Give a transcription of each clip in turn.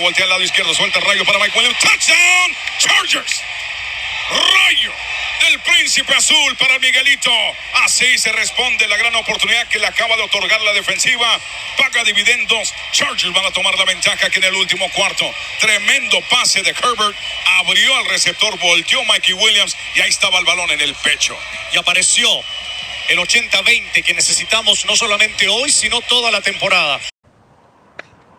Voltea al lado izquierdo, suelta el rayo para Mike Williams. Touchdown, Chargers. Rayo del Príncipe Azul para Miguelito. Así se responde la gran oportunidad que le acaba de otorgar la defensiva. Paga dividendos. Chargers van a tomar la ventaja aquí en el último cuarto. Tremendo pase de Herbert. Abrió al receptor, volteó Mikey Williams y ahí estaba el balón en el pecho. Y apareció el 80-20 que necesitamos no solamente hoy, sino toda la temporada.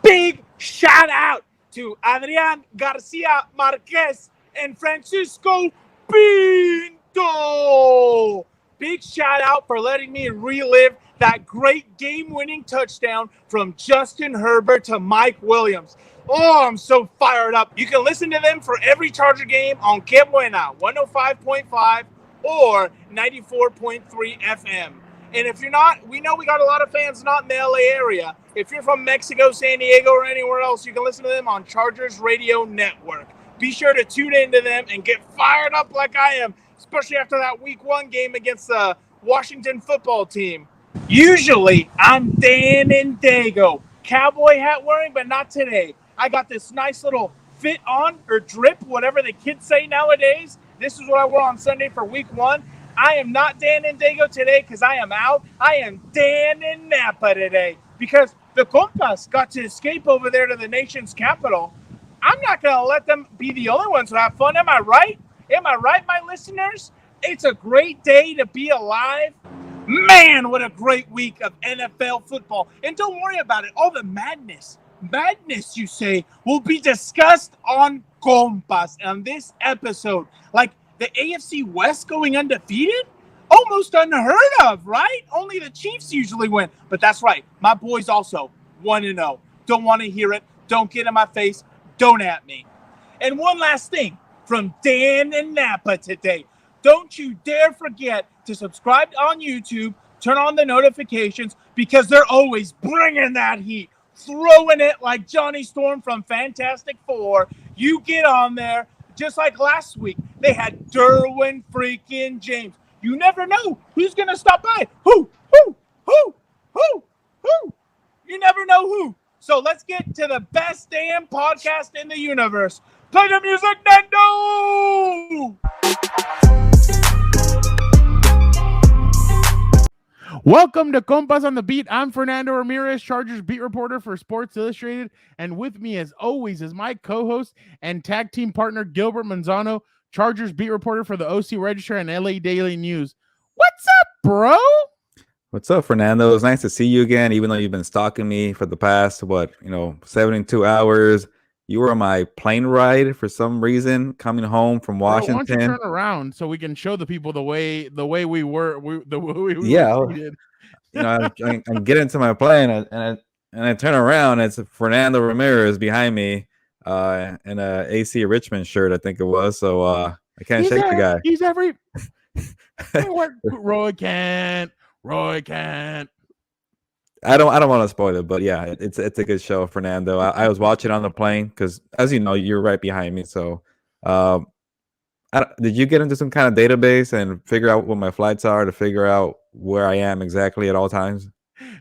Big shout out to Adrián García Márquez and Francisco Pinto. Big shout out for letting me relive that great game-winning touchdown from Justin Herbert to Mike Williams. Oh, I'm so fired up. You can listen to them for every Charger game on Que Buena, 105.5 or 94.3 FM. And if you're not, we know we got a lot of fans not in the LA area. If you're from Mexico, San Diego, or anywhere else, you can listen to them on Chargers Radio Network. Be sure to tune into them and get fired up like I am, especially after that Week 1 game against the Washington football team. Usually, I'm Dan and Dago, cowboy hat wearing, but not today. I got this nice little fit on or drip, whatever the kids say nowadays. This is what I wore on Sunday for Week 1. I am not Dan and Dago today because I am out. I am Dan and Napa today because the Compas got to escape over there to the nation's capital. I'm not going to let them be the only ones who have fun. Am I right? Am I right, my listeners? It's a great day to be alive. Man, what a great week of NFL football. And don't worry about it. All the madness, you say, will be discussed on Compas on this episode. Like the AFC West going undefeated? Almost unheard of, right? Only the Chiefs usually win. But that's right. My boys also 1-0. Don't want to hear it. Don't get in my face. Don't at me. And one last thing from Dan and Napa today. Don't you dare forget to subscribe on YouTube, turn on the notifications, because they're always bringing that heat, throwing it like Johnny Storm from Fantastic Four. You get on there, just like last week. They had Derwin freaking James. You never know who's going to stop by. Who? You never know who. So let's get to the best damn podcast in the universe. Play the music, Nando! Welcome to Compas on the Beat. I'm Fernando Ramirez, Chargers beat reporter for Sports Illustrated. And with me, as always, is my co-host and tag team partner, Gilbert Manzano, Chargers beat reporter for the OC Register and LA Daily News. What's up, bro? What's up, Fernando? It's nice to see you again, even though you've been stalking me for the past, 72 hours. You were on my plane ride for some reason, coming home from Washington. Bro, why don't you turn around so we can show the people the way we were yeah, treated. I get into my plane and I turn around. And it's Fernando Ramirez behind me in a AC Richmond shirt, I think it was. So I can't shake the guy. He's every Roy can't. I don't want to spoil it, but yeah, it's a good show, Fernando. I was watching on the plane because, as you know, you're right behind me. So, did you get into some kind of database and figure out what my flights are to figure out where I am exactly at all times?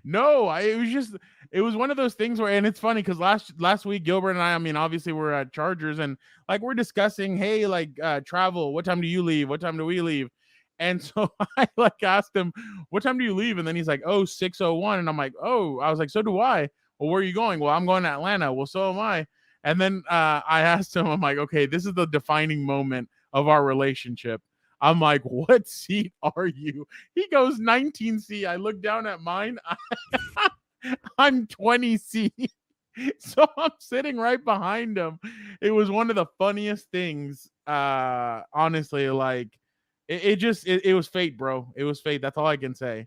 No, it was one of those things where, and it's funny because last week Gilbert and I mean, obviously we're at Chargers and like we're discussing, hey, like travel. What time do you leave? What time do we leave? And so I asked him, what time do you leave? And then he's like, 6:01. And I'm like, I was like, so do I. Well, where are you going? Well, I'm going to Atlanta. Well, so am I. And then I asked him, I'm like, okay, this is the defining moment of our relationship. I'm like, what seat are you? He goes 19C. I look down at mine. I'm 20C. So I'm sitting right behind him. It was one of the funniest things, honestly, like, It was fate, bro. It was fate. That's all I can say.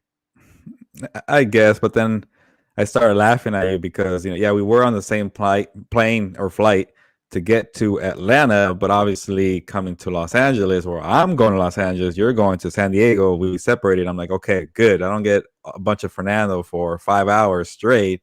I guess, but then I started laughing at you because, we were on the same plane or flight to get to Atlanta, but obviously coming to Los Angeles, or I'm going to Los Angeles, you're going to San Diego. We separated. I'm like, okay, good. I don't get a bunch of Fernando for 5 hours straight.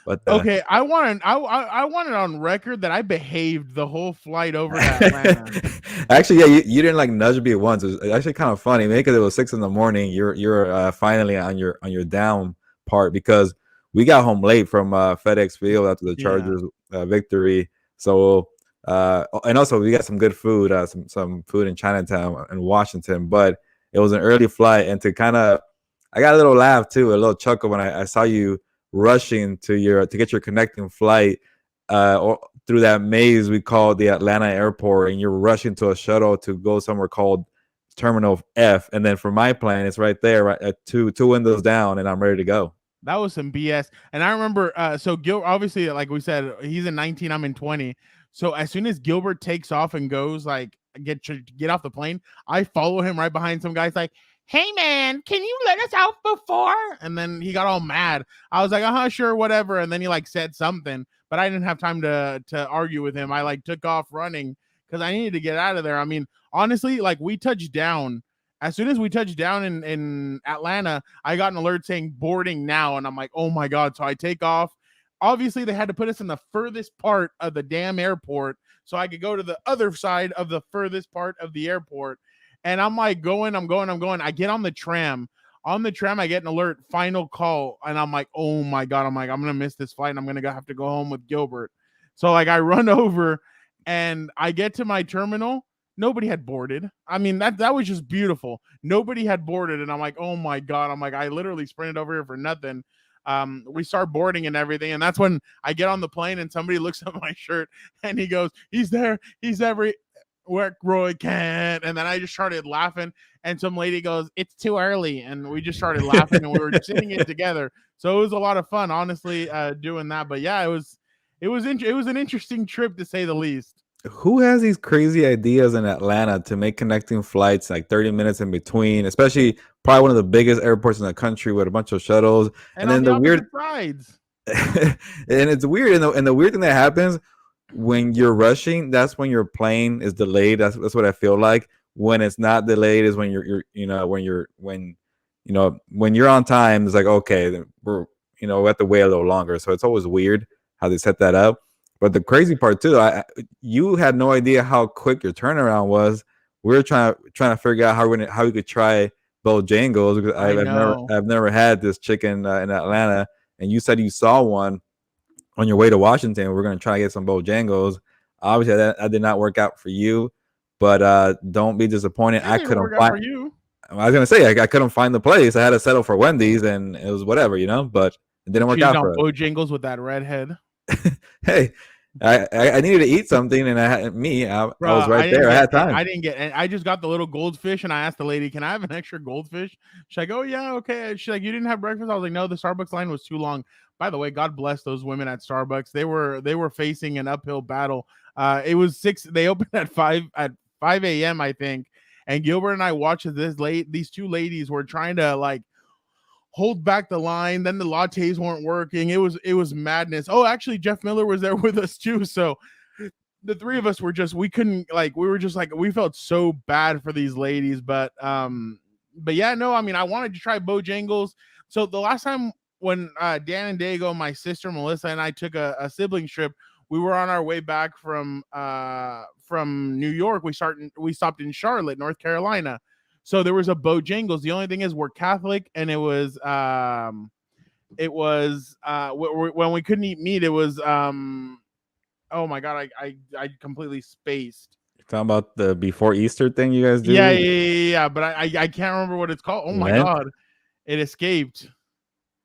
But okay, I wanted on record that I behaved the whole flight over to Atlanta. Actually, yeah, you didn't like nudge me once. It was actually kind of funny, maybe because it was 6 a.m. You're finally on your down part because we got home late from FedEx Field after the Chargers victory. So and also we got some good food, some food in Chinatown in Washington, but it was an early flight, and to kind of, I got a little laugh too, a little chuckle when I saw you rushing to get your connecting flight or through that maze we call the Atlanta airport, and you're rushing to a shuttle to go somewhere called Terminal F, and then for my plane, it's right there, right at two windows down, and I'm ready to go. That was some BS. And I remember, so Gil, obviously, like we said, he's in 19, I'm in 20. So as soon as Gilbert takes off and goes, like, get off the plane, I follow him right behind some guys, like, hey, man, can you let us out before? And then he got all mad. I was like, sure, whatever. And then he, like, said something, but I didn't have time to argue with him. I, like, took off running because I needed to get out of there. I mean, honestly, like, we touched down. As soon as we touched down in Atlanta, I got an alert saying boarding now. And I'm like, oh my God. So I take off. Obviously, they had to put us in the furthest part of the damn airport so I could go to the other side of the furthest part of the airport. And I'm like, I'm going. I get on the tram. On the tram, I get an alert, final call. And I'm like, oh my God. I'm going to miss this flight. And I'm going to have to go home with Gilbert. So like I run over and I get to my terminal. Nobody had boarded. I mean, that was just beautiful. Nobody had boarded. And I'm like, oh my God. I'm like, I literally sprinted over here for nothing. We start boarding and everything. And that's when I get on the plane and somebody looks at my shirt and he goes, he's there. He's everywhere Roy can. And then I just started laughing. And some lady goes, it's too early. And we just started laughing and we were sitting in together. So it was a lot of fun, honestly, doing that. But yeah, it was an interesting trip to say the least. Who has these crazy ideas in Atlanta to make connecting flights like 30 minutes in between, especially probably one of the biggest airports in the country with a bunch of shuttles, and then the weird sides. And it's weird, and the weird thing that happens when you're rushing, that's when your plane is delayed. That's what I feel like. When it's not delayed is when when you're on time, it's like, okay, we have to wait a little longer. So it's always weird how they set that up. But the crazy part too, you had no idea how quick your turnaround was. We were trying to figure out how we could try Bojangles, because I've never had this chicken in Atlanta, and you said you saw one on your way to Washington. We're gonna try to get some Bojangles. Obviously, that did not work out for you, but don't be disappointed. I couldn't find. For you. I was gonna say I couldn't find the place. I had to settle for Wendy's, and it was whatever, but it didn't work out for us. Bojangles with that redhead. Hey. I needed to eat something, and I was right there. I had time. I just got the little goldfish, and I asked the lady, "Can I have an extra goldfish?" She's like, "Oh yeah, okay." She's like, "You didn't have breakfast?" I was like, "No, the Starbucks line was too long." By the way, God bless those women at Starbucks. They were facing an uphill battle. It was 6. They opened at 5 a.m. I think, and Gilbert and I watched these two ladies were trying to like hold back the line. Then the lattes weren't working. It was madness. Oh, actually, Jeff Miller was there with us too. So the three of us were we felt so bad for these ladies. But yeah, no, I mean, I wanted to try Bojangles. So the last time when Dan and Diego, my sister Melissa, and I took a sibling trip, we were on our way back from New York. We stopped in Charlotte, North Carolina. So there was a Bojangles. The only thing is we're Catholic, and it was when we couldn't eat meat. It was oh my God, I completely spaced. You're talking about the before Easter thing you guys do? Yeah. But I can't remember what it's called. Oh my God, it escaped.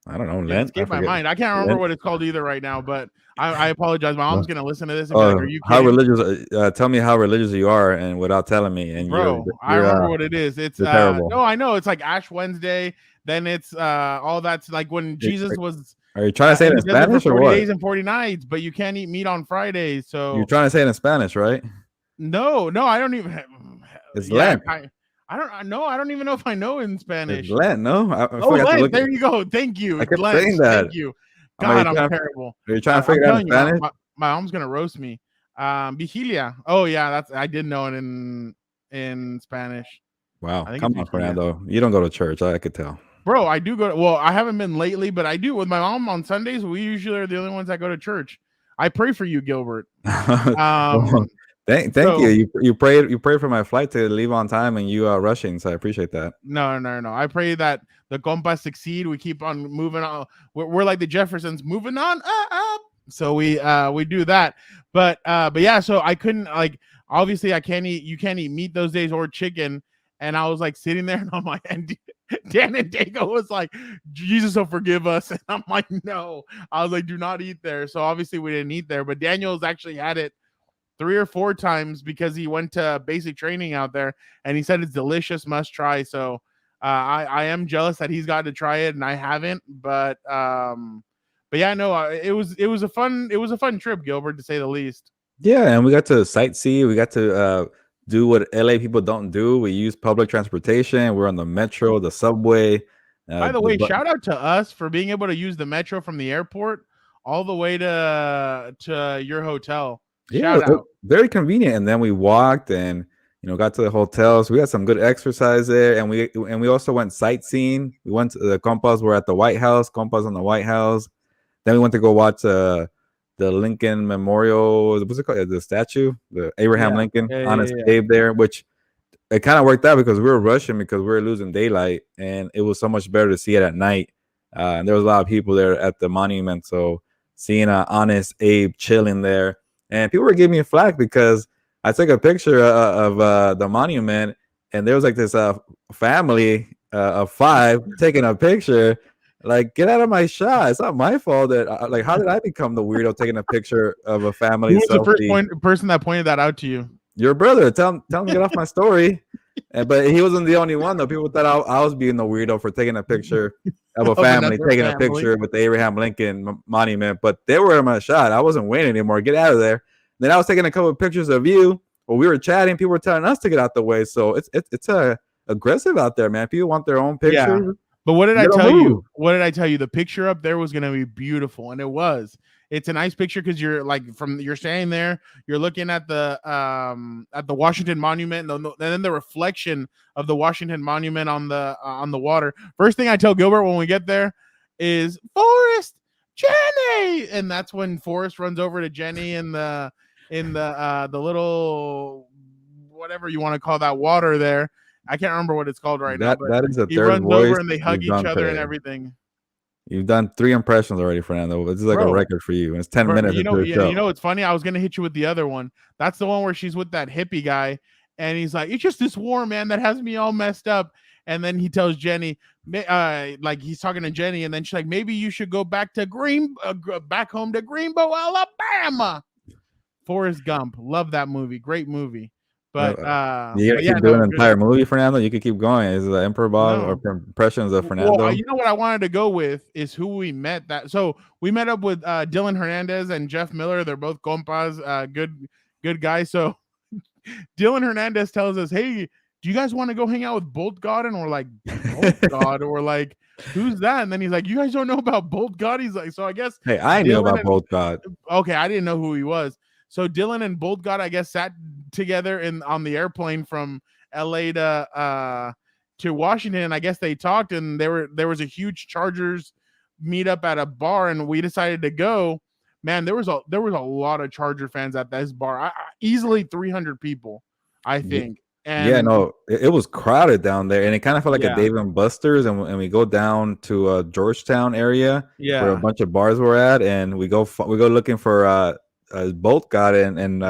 I don't know. It escaped my mind. I can't remember what it's called either right now, but I apologize. My mom's gonna listen to this and be like, "Are you kidding?" How religious? Tell me how religious you are, and without telling me. And bro, I remember what it is. It's terrible. No, I know. It's like Ash Wednesday. Then it's all that's like when Jesus was. Are you trying to say it in Spanish or what? 40 days and 40 nights, but you can't eat meat on Fridays. So you're trying to say it in Spanish, right? No, I don't even. It's Lent. I don't even know if I know in Spanish. It's Lent, no? Lent. There you go. Thank you. I kept saying that. Thank you. God, I'm terrible. Are you trying to figure it out in Spanish? My mom's gonna roast me. Vigilia. Oh yeah, I did know it in Spanish. Wow. Come on, Fernando. You don't go to church. I could tell. Bro, I do go. Well, I haven't been lately, but I do with my mom on Sundays. We usually are the only ones that go to church. I pray for you, Gilbert. Thank you. You prayed for my flight to leave on time, and you are rushing, so I appreciate that. No. I pray that the Compas succeed. We keep on moving on. We're like the Jeffersons, moving on up. So we do that. But yeah, so I couldn't, like, obviously I can't eat, you can't eat meat those days or chicken. And I was like sitting there and I'm like, and Dan and Dago was like, Jesus will forgive us. And I'm like, no. I was like, do not eat there. So obviously we didn't eat there. But Daniel's actually had it 3 or 4 times because he went to basic training out there and he said it's delicious, must try. So I am jealous that he's got to try it and I haven't. But yeah, no, it was a fun trip, Gilbert, to say the least. Yeah, and we got to sightsee. We got to do what LA people don't do. We use public transportation. We're on the metro, the subway. By the way, shout out to us for being able to use the metro from the airport all the way to your hotel. Shout out. Very convenient. And then we walked and got to the hotels. We had some good exercise there, and we also went sightseeing. We went to the Compas. We're at the White House. Compas on the White House. Then we went to go watch the Lincoln Memorial. What's it called? The statue, the Abraham Lincoln on his cave there, which it kind of worked out because we were rushing because we were losing daylight, and it was so much better to see it at night. And there was a lot of people there at the monument, so seeing an honest Abe chilling there, and people were giving me flack because I took a picture of the monument, and there was like this family of 5 taking a picture. Like, get out of my shot! It's not my fault that like, how did I become the weirdo taking a picture of a family? Who was the first person that pointed that out to you? Your brother. Tell him to get off my story. But he wasn't the only one though. People thought I was being the weirdo for taking a picture of a family, taking a picture with the Abraham Lincoln monument. But they were in my shot. I wasn't winning anymore. Get out of there. Then I was taking a couple of pictures of you. While we were chatting, people were telling us to get out the way. So it's aggressive out there, man. People want their own pictures. Yeah. But what did I tell you? What did I tell you? The picture up there was going to be beautiful, and it was. It's a nice picture because you're like you're standing there, you're looking at the Washington Monument, and then the reflection of the Washington Monument on the water. First thing I tell Gilbert when we get there is Forrest, Jenny, and that's when Forrest runs over to Jenny in the little whatever you want to call that water there. I can't remember what it's called right now. That is the third voice. He runs over and they hug each other and everything. You've done 3 impressions already, Fernando. This is like a record for you. And it's 10 minutes. You know, it's funny. I was gonna hit you with the other one. That's the one where she's with that hippie guy, and he's like, "It's just this war, man, that has me all messed up." And then he tells Jenny, like he's talking to Jenny, and then she's like, "Maybe you should go back to back home to Greenbow, Alabama." Forrest Gump, love that movie, great movie. But you keep doing an entire movie, Fernando. You could keep going. Is it Emperor Bob or impressions of Fernando? Well, you know what I wanted to go with is who we met. So we met up with Dylan Hernandez and Jeff Miller. They're both compas, good guys. So Dylan Hernandez tells us, "Hey, do you guys want to go hang out with Bolt God?" And we're like, "Bolt God?" Or we're like, "Who's that?" And then he's like, "You guys don't know about Bolt God?" He's like, "So I guess." Hey, I knew about Bolt God. Okay, I didn't know who he was. So Dylan and Bolt God, I guess, sat together on the airplane from LA to Washington. And I guess they talked, and there was a huge Chargers meetup at a bar, and we decided to go. Man, there was a lot of Charger fans at this bar. Easily 300 people, I think. And yeah, no, it was crowded down there, and it kind of felt like a Dave and Buster's. And we go down to Georgetown area, where a bunch of bars were at, and we go looking for Bolt got in, and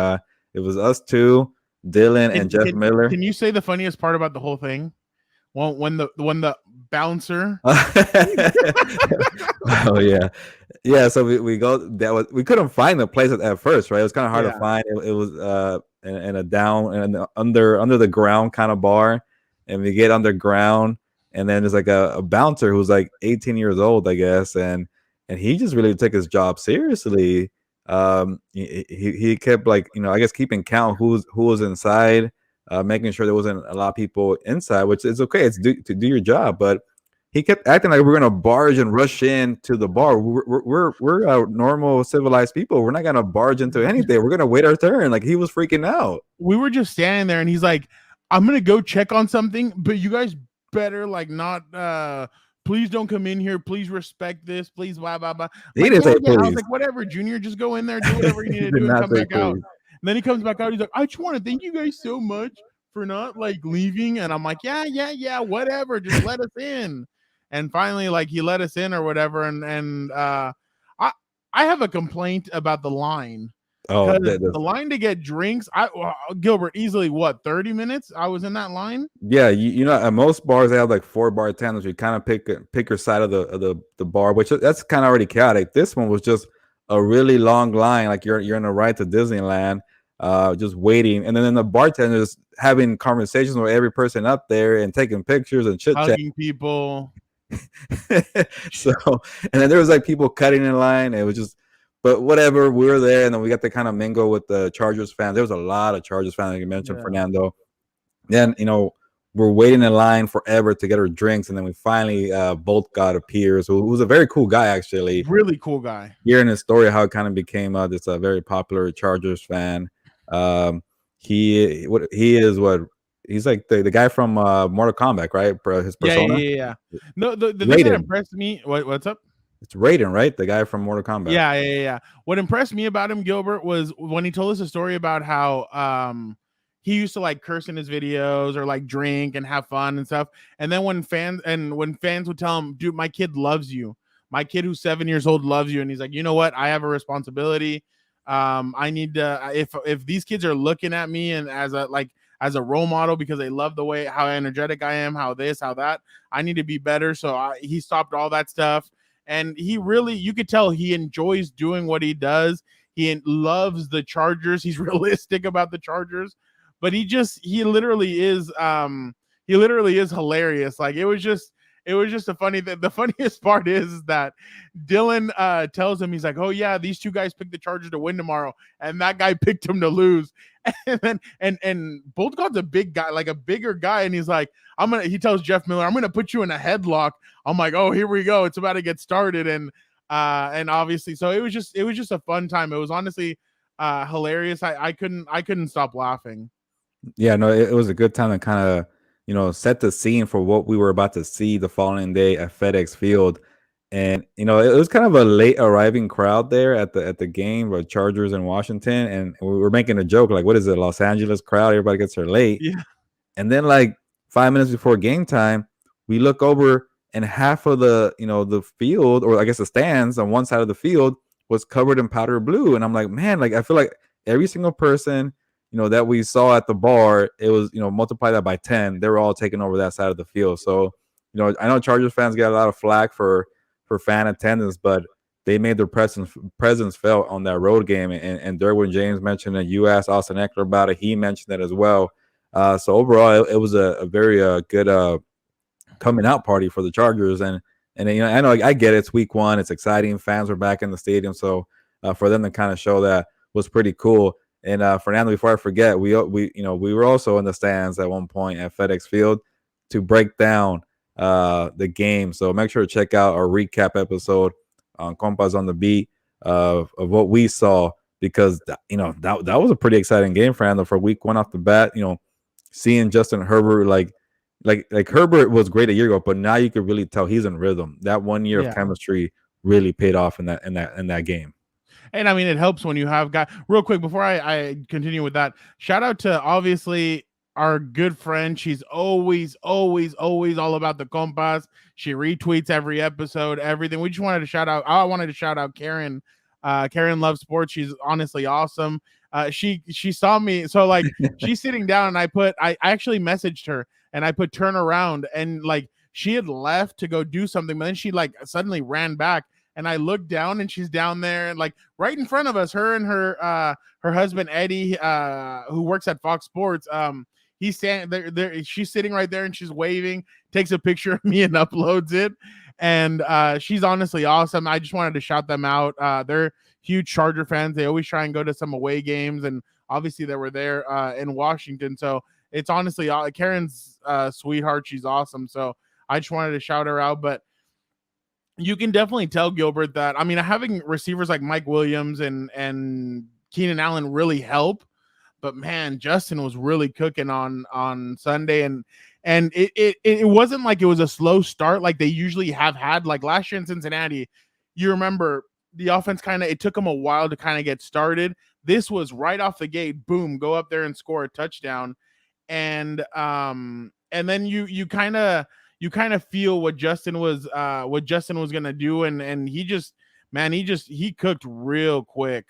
it was us 2, Dylan and Jeff Miller. Can you say the funniest part about the whole thing? Well, when the bouncer. Oh yeah. So we go. We couldn't find the place at first, right? It was kind of hard to find. It was in a down and under the ground kind of bar, and we get underground, and then there's like a bouncer who's like 18 years old, I guess, and he just really took his job seriously. He kept, like, I guess keeping count who was inside, making sure there wasn't a lot of people inside, which is okay. It's to do your job, but he kept acting like we're gonna barge and rush in to the bar. We're normal civilized people. We're not gonna barge into anything. We're gonna wait our turn. Like, he was freaking out. We were just standing there, and he's like, "I'm gonna go check on something, but you guys better like not please don't come in here. Please respect this. Please, blah, blah, blah." He didn't say please. I was like, "Whatever, Junior, just go in there, do whatever you need to do, and come back out." And then he comes back out. He's like, "I just want to thank you guys so much for not like leaving." And I'm like, yeah, whatever. Just let us in. And finally, like, he let us in or whatever. And I I have a complaint about the line. Oh, Because the line to get drinks, Gilbert, easily what, 30 minutes? I was in that line. yeah, you know, at most bars they have like 4 bartenders. You kind of pick your side of the bar, which that's kind of already chaotic. This one was just a really long line, like you're in a ride to Disneyland, just waiting, and then the bartenders having conversations with every person up there and taking pictures and chit chat. Hugging people. So, and then there was like people cutting in line. It was just, but whatever, we were there, and then we got to kind of mingle with the Chargers fans. There was a lot of Chargers fans, like you mentioned, Fernando. Then, you know, we're waiting in line forever to get our drinks, and then we finally both got a peers, who was a very cool guy, actually. Really cool guy. Hearing his story, how it kind of became this very popular Chargers fan. He's like the guy from Mortal Kombat, right? His persona. Yeah. No, the thing that impressed me. What's up? It's Raiden, right? The guy from Mortal Kombat. Yeah. What impressed me about him, Gilbert, was when he told us a story about how he used to like curse in his videos or like drink and have fun and stuff. And then when fans would tell him, dude, my kid loves you. My kid who's 7 years old loves you. And he's like, you know what? I have a responsibility. I need to, if these kids are looking at me and as a role model because they love the way how energetic I am, how this, how that, I need to be better. So he stopped all that stuff. And he really, you could tell he enjoys doing what he does. He loves the Chargers. He's realistic about the Chargers, but he literally is hilarious. Like it was just a funny thing. The funniest part is that Dylan tells him, he's like, oh yeah, these two guys picked the Chargers to win tomorrow, and that guy picked him to lose. And then and Bolt God's a big guy, like a bigger guy, and he's like, he tells Jeff Miller, I'm gonna put you in a headlock. I'm like, oh, here we go, it's about to get started. And obviously, so it was just a fun time. It was honestly hilarious. I couldn't stop laughing. Yeah, no, it was a good time to kind of, you know, set the scene for what we were about to see the following day at FedEx Field. And, you know, it was kind of a late arriving crowd there at the game with Chargers in Washington. And we were making a joke, like, what is it, Los Angeles crowd? Everybody gets there late. Yeah. And then like 5 minutes before game time, we look over and half of the, you know, the field, or I guess the stands on one side of the field was covered in powder blue. And I'm like, man, like I feel like every single person, you know, that we saw at the bar, it was, you know, multiply that by 10. They were all taking over that side of the field. So, you know, I know Chargers fans get a lot of flack for fan attendance, but they made their presence felt on that road game. And Derwin James mentioned it. You asked Austin Eckler about it. He mentioned that as well. So overall, it was a very good coming out party for the Chargers. And you know, I know I get it. It's week 1. It's exciting. Fans are back in the stadium. So for them to kind of show that was pretty cool. And Fernando, before I forget, we were also in the stands at one point at FedEx Field to break down the game. So make sure to check out our recap episode on Compas on the Beat of what we saw, because you know that was a pretty exciting game, Fernando, for week 1 off the bat. You know, seeing Justin Herbert, like Herbert was great a year ago, but now you could really tell he's in rhythm. That 1 year of chemistry really paid off in that game. And I mean, it helps when you have guys. Real quick, before I continue with that, shout out to obviously our good friend. She's always all about the Compas. She retweets every episode, everything. We just wanted to shout out. I wanted to shout out Karen. Karen loves sports. She's honestly awesome. She saw me, so like she's sitting down, and I actually messaged her, and I put turn around, and like she had left to go do something, but then she like suddenly ran back. And I looked down, and she's down there, and like right in front of us, her and her husband Eddie, who works at Fox Sports. He's standing there. She's sitting right there, and she's waving. Takes a picture of me and uploads it. And she's honestly awesome. I just wanted to shout them out. They're huge Charger fans. They always try and go to some away games, and obviously they were there in Washington. So it's honestly Karen's sweetheart. She's awesome. So I just wanted to shout her out, but. You can definitely tell, Gilbert, that, I mean, having receivers like Mike Williams and Keenan Allen really help, but man, Justin was really cooking on Sunday, and it wasn't like it was a slow start like they usually have had. Like last year in Cincinnati, you remember the offense it took them a while to kind of get started. This was right off the gate, boom, go up there and score a touchdown, and then you kind of feel what Justin was gonna do, and he just, man, he cooked real quick.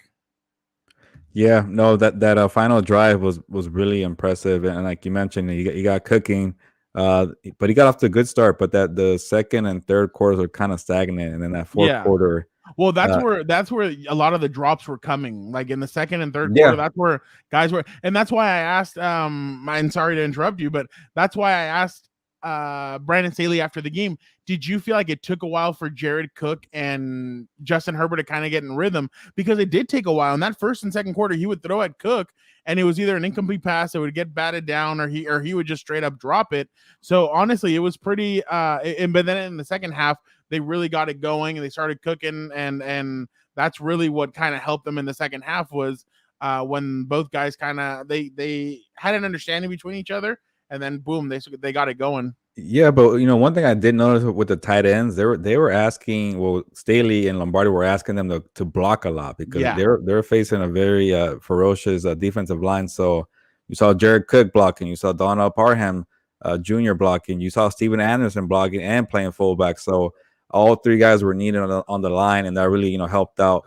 Yeah, no, that final drive was really impressive, and like you mentioned, he got cooking, but he got off to a good start. But that the second and third quarters are kind of stagnant, and then that fourth Yeah. quarter, Well, that's where a lot of the drops were coming. Like in the second and third quarter, yeah, that's where guys were, and that's why I asked. And sorry to interrupt you, but that's why I asked Brandon Staley after the game. Did you feel like it took a while for Jared Cook and Justin Herbert to kind of get in rhythm? Because it did take a while. In that first and second quarter, he would throw at Cook, and it was either an incomplete pass that would get batted down, or he would just straight up drop it. So honestly, it was pretty. But then in the second half, they really got it going and they started cooking, and that's really what kind of helped them in the second half was when both guys kind of they had an understanding between each other, and then boom, they got it going. Yeah, but one thing I did notice with the tight ends, they were asking, well, Staley and Lombardi were asking them to block a lot because they're facing a very ferocious defensive line. So you saw Jared Cook blocking, you saw Donald Parham Jr. blocking, you saw Steven Anderson blocking and playing fullback. So all three guys were needed on the line, and that really helped out.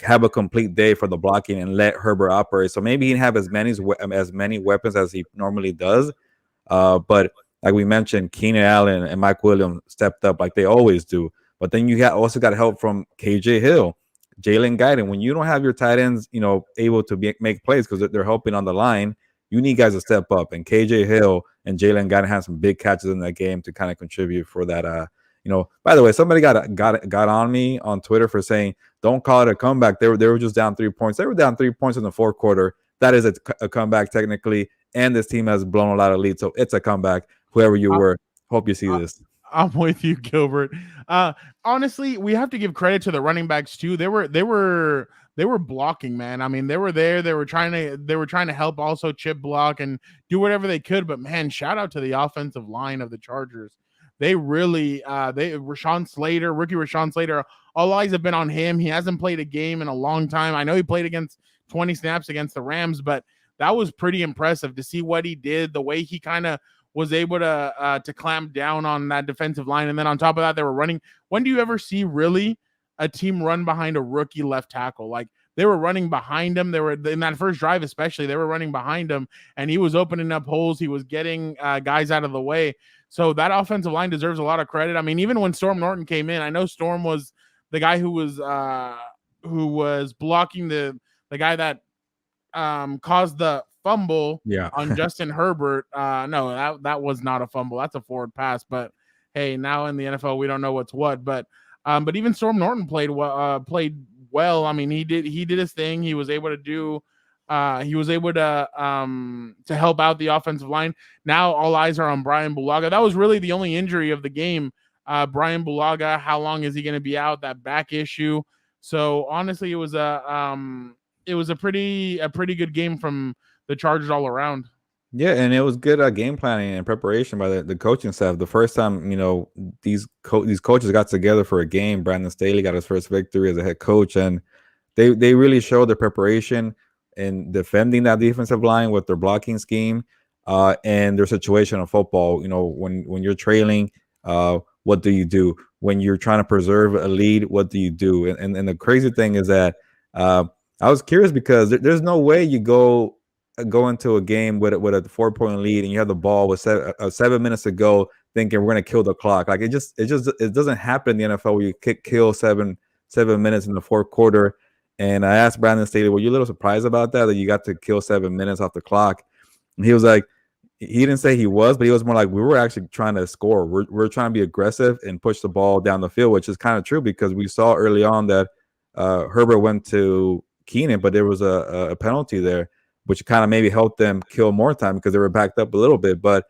Have a complete day for the blocking and let Herbert operate. So maybe he didn't have as many weapons as he normally does, but like we mentioned, Keenan Allen and Mike Williams stepped up like they always do. But then you also got help from KJ Hill, Jalen Guyton. When you don't have your tight ends, able to make plays because they're helping on the line, you need guys to step up. And KJ Hill and Jalen Guyton had some big catches in that game to kind of contribute for that. By the way, somebody got on me on Twitter for saying, don't call it a comeback. They were just down 3 points. They were down 3 points in the fourth quarter. That is a comeback technically. And this team has blown a lot of leads. So it's a comeback. Whoever you were, hope you see this. I'm with you, Gilbert. Honestly, we have to give credit to the running backs too. They were blocking, man. I mean, they were there. They were trying to help also chip block and do whatever they could. But man, shout out to the offensive line of the Chargers. They really rookie Rashawn Slater, all eyes have been on him. He hasn't played a game in a long time. I know he played against 20 snaps against the Rams, but that was pretty impressive to see what he did, the way he kind of was able to clamp down on that defensive line. And then on top of that, they were running. When do you ever see really a team run behind a rookie left tackle? Like they were running behind him. They were in that first drive, especially they were running behind him and he was opening up holes. He was getting guys out of the way. So that offensive line deserves a lot of credit. I mean, even when Storm Norton came in, I know Storm was the guy who was blocking the guy that caused the fumble on Justin Herbert. No, that was not a fumble. That's a forward pass. But hey, now in the NFL, we don't know what's what. But even Storm Norton played well. I mean, he did his thing. He was able to do. He was able to help out the offensive line. Now all eyes are on Brian Bulaga. That was really the only injury of the game. Brian Bulaga, how long is he going to be out? That back issue. So honestly, it was a pretty good game from the Chargers all around. Yeah, and it was good game planning and preparation by the coaching staff. The first time, these coaches got together for a game, Brandon Staley got his first victory as a head coach, and they really showed their preparation in defending that defensive line with their blocking scheme and their situational football. When you're trailing, what do you do? When you're trying to preserve a lead, what do you do? And the crazy thing is that I was curious because there's no way you go into a game with a 4-point lead and you have the ball with 7 minutes to go thinking we're going to kill the clock. Like it doesn't happen in the NFL where you kill seven minutes in the fourth quarter. And I asked Brandon Staley, were you a little surprised about that you got to kill 7 minutes off the clock? And he was like, he didn't say he was, but he was more like, we were actually trying to score. We're trying to be aggressive and push the ball down the field, which is kind of true because we saw early on that Herbert went to Keenan, but there was a penalty there, which kind of maybe helped them kill more time because they were backed up a little bit. But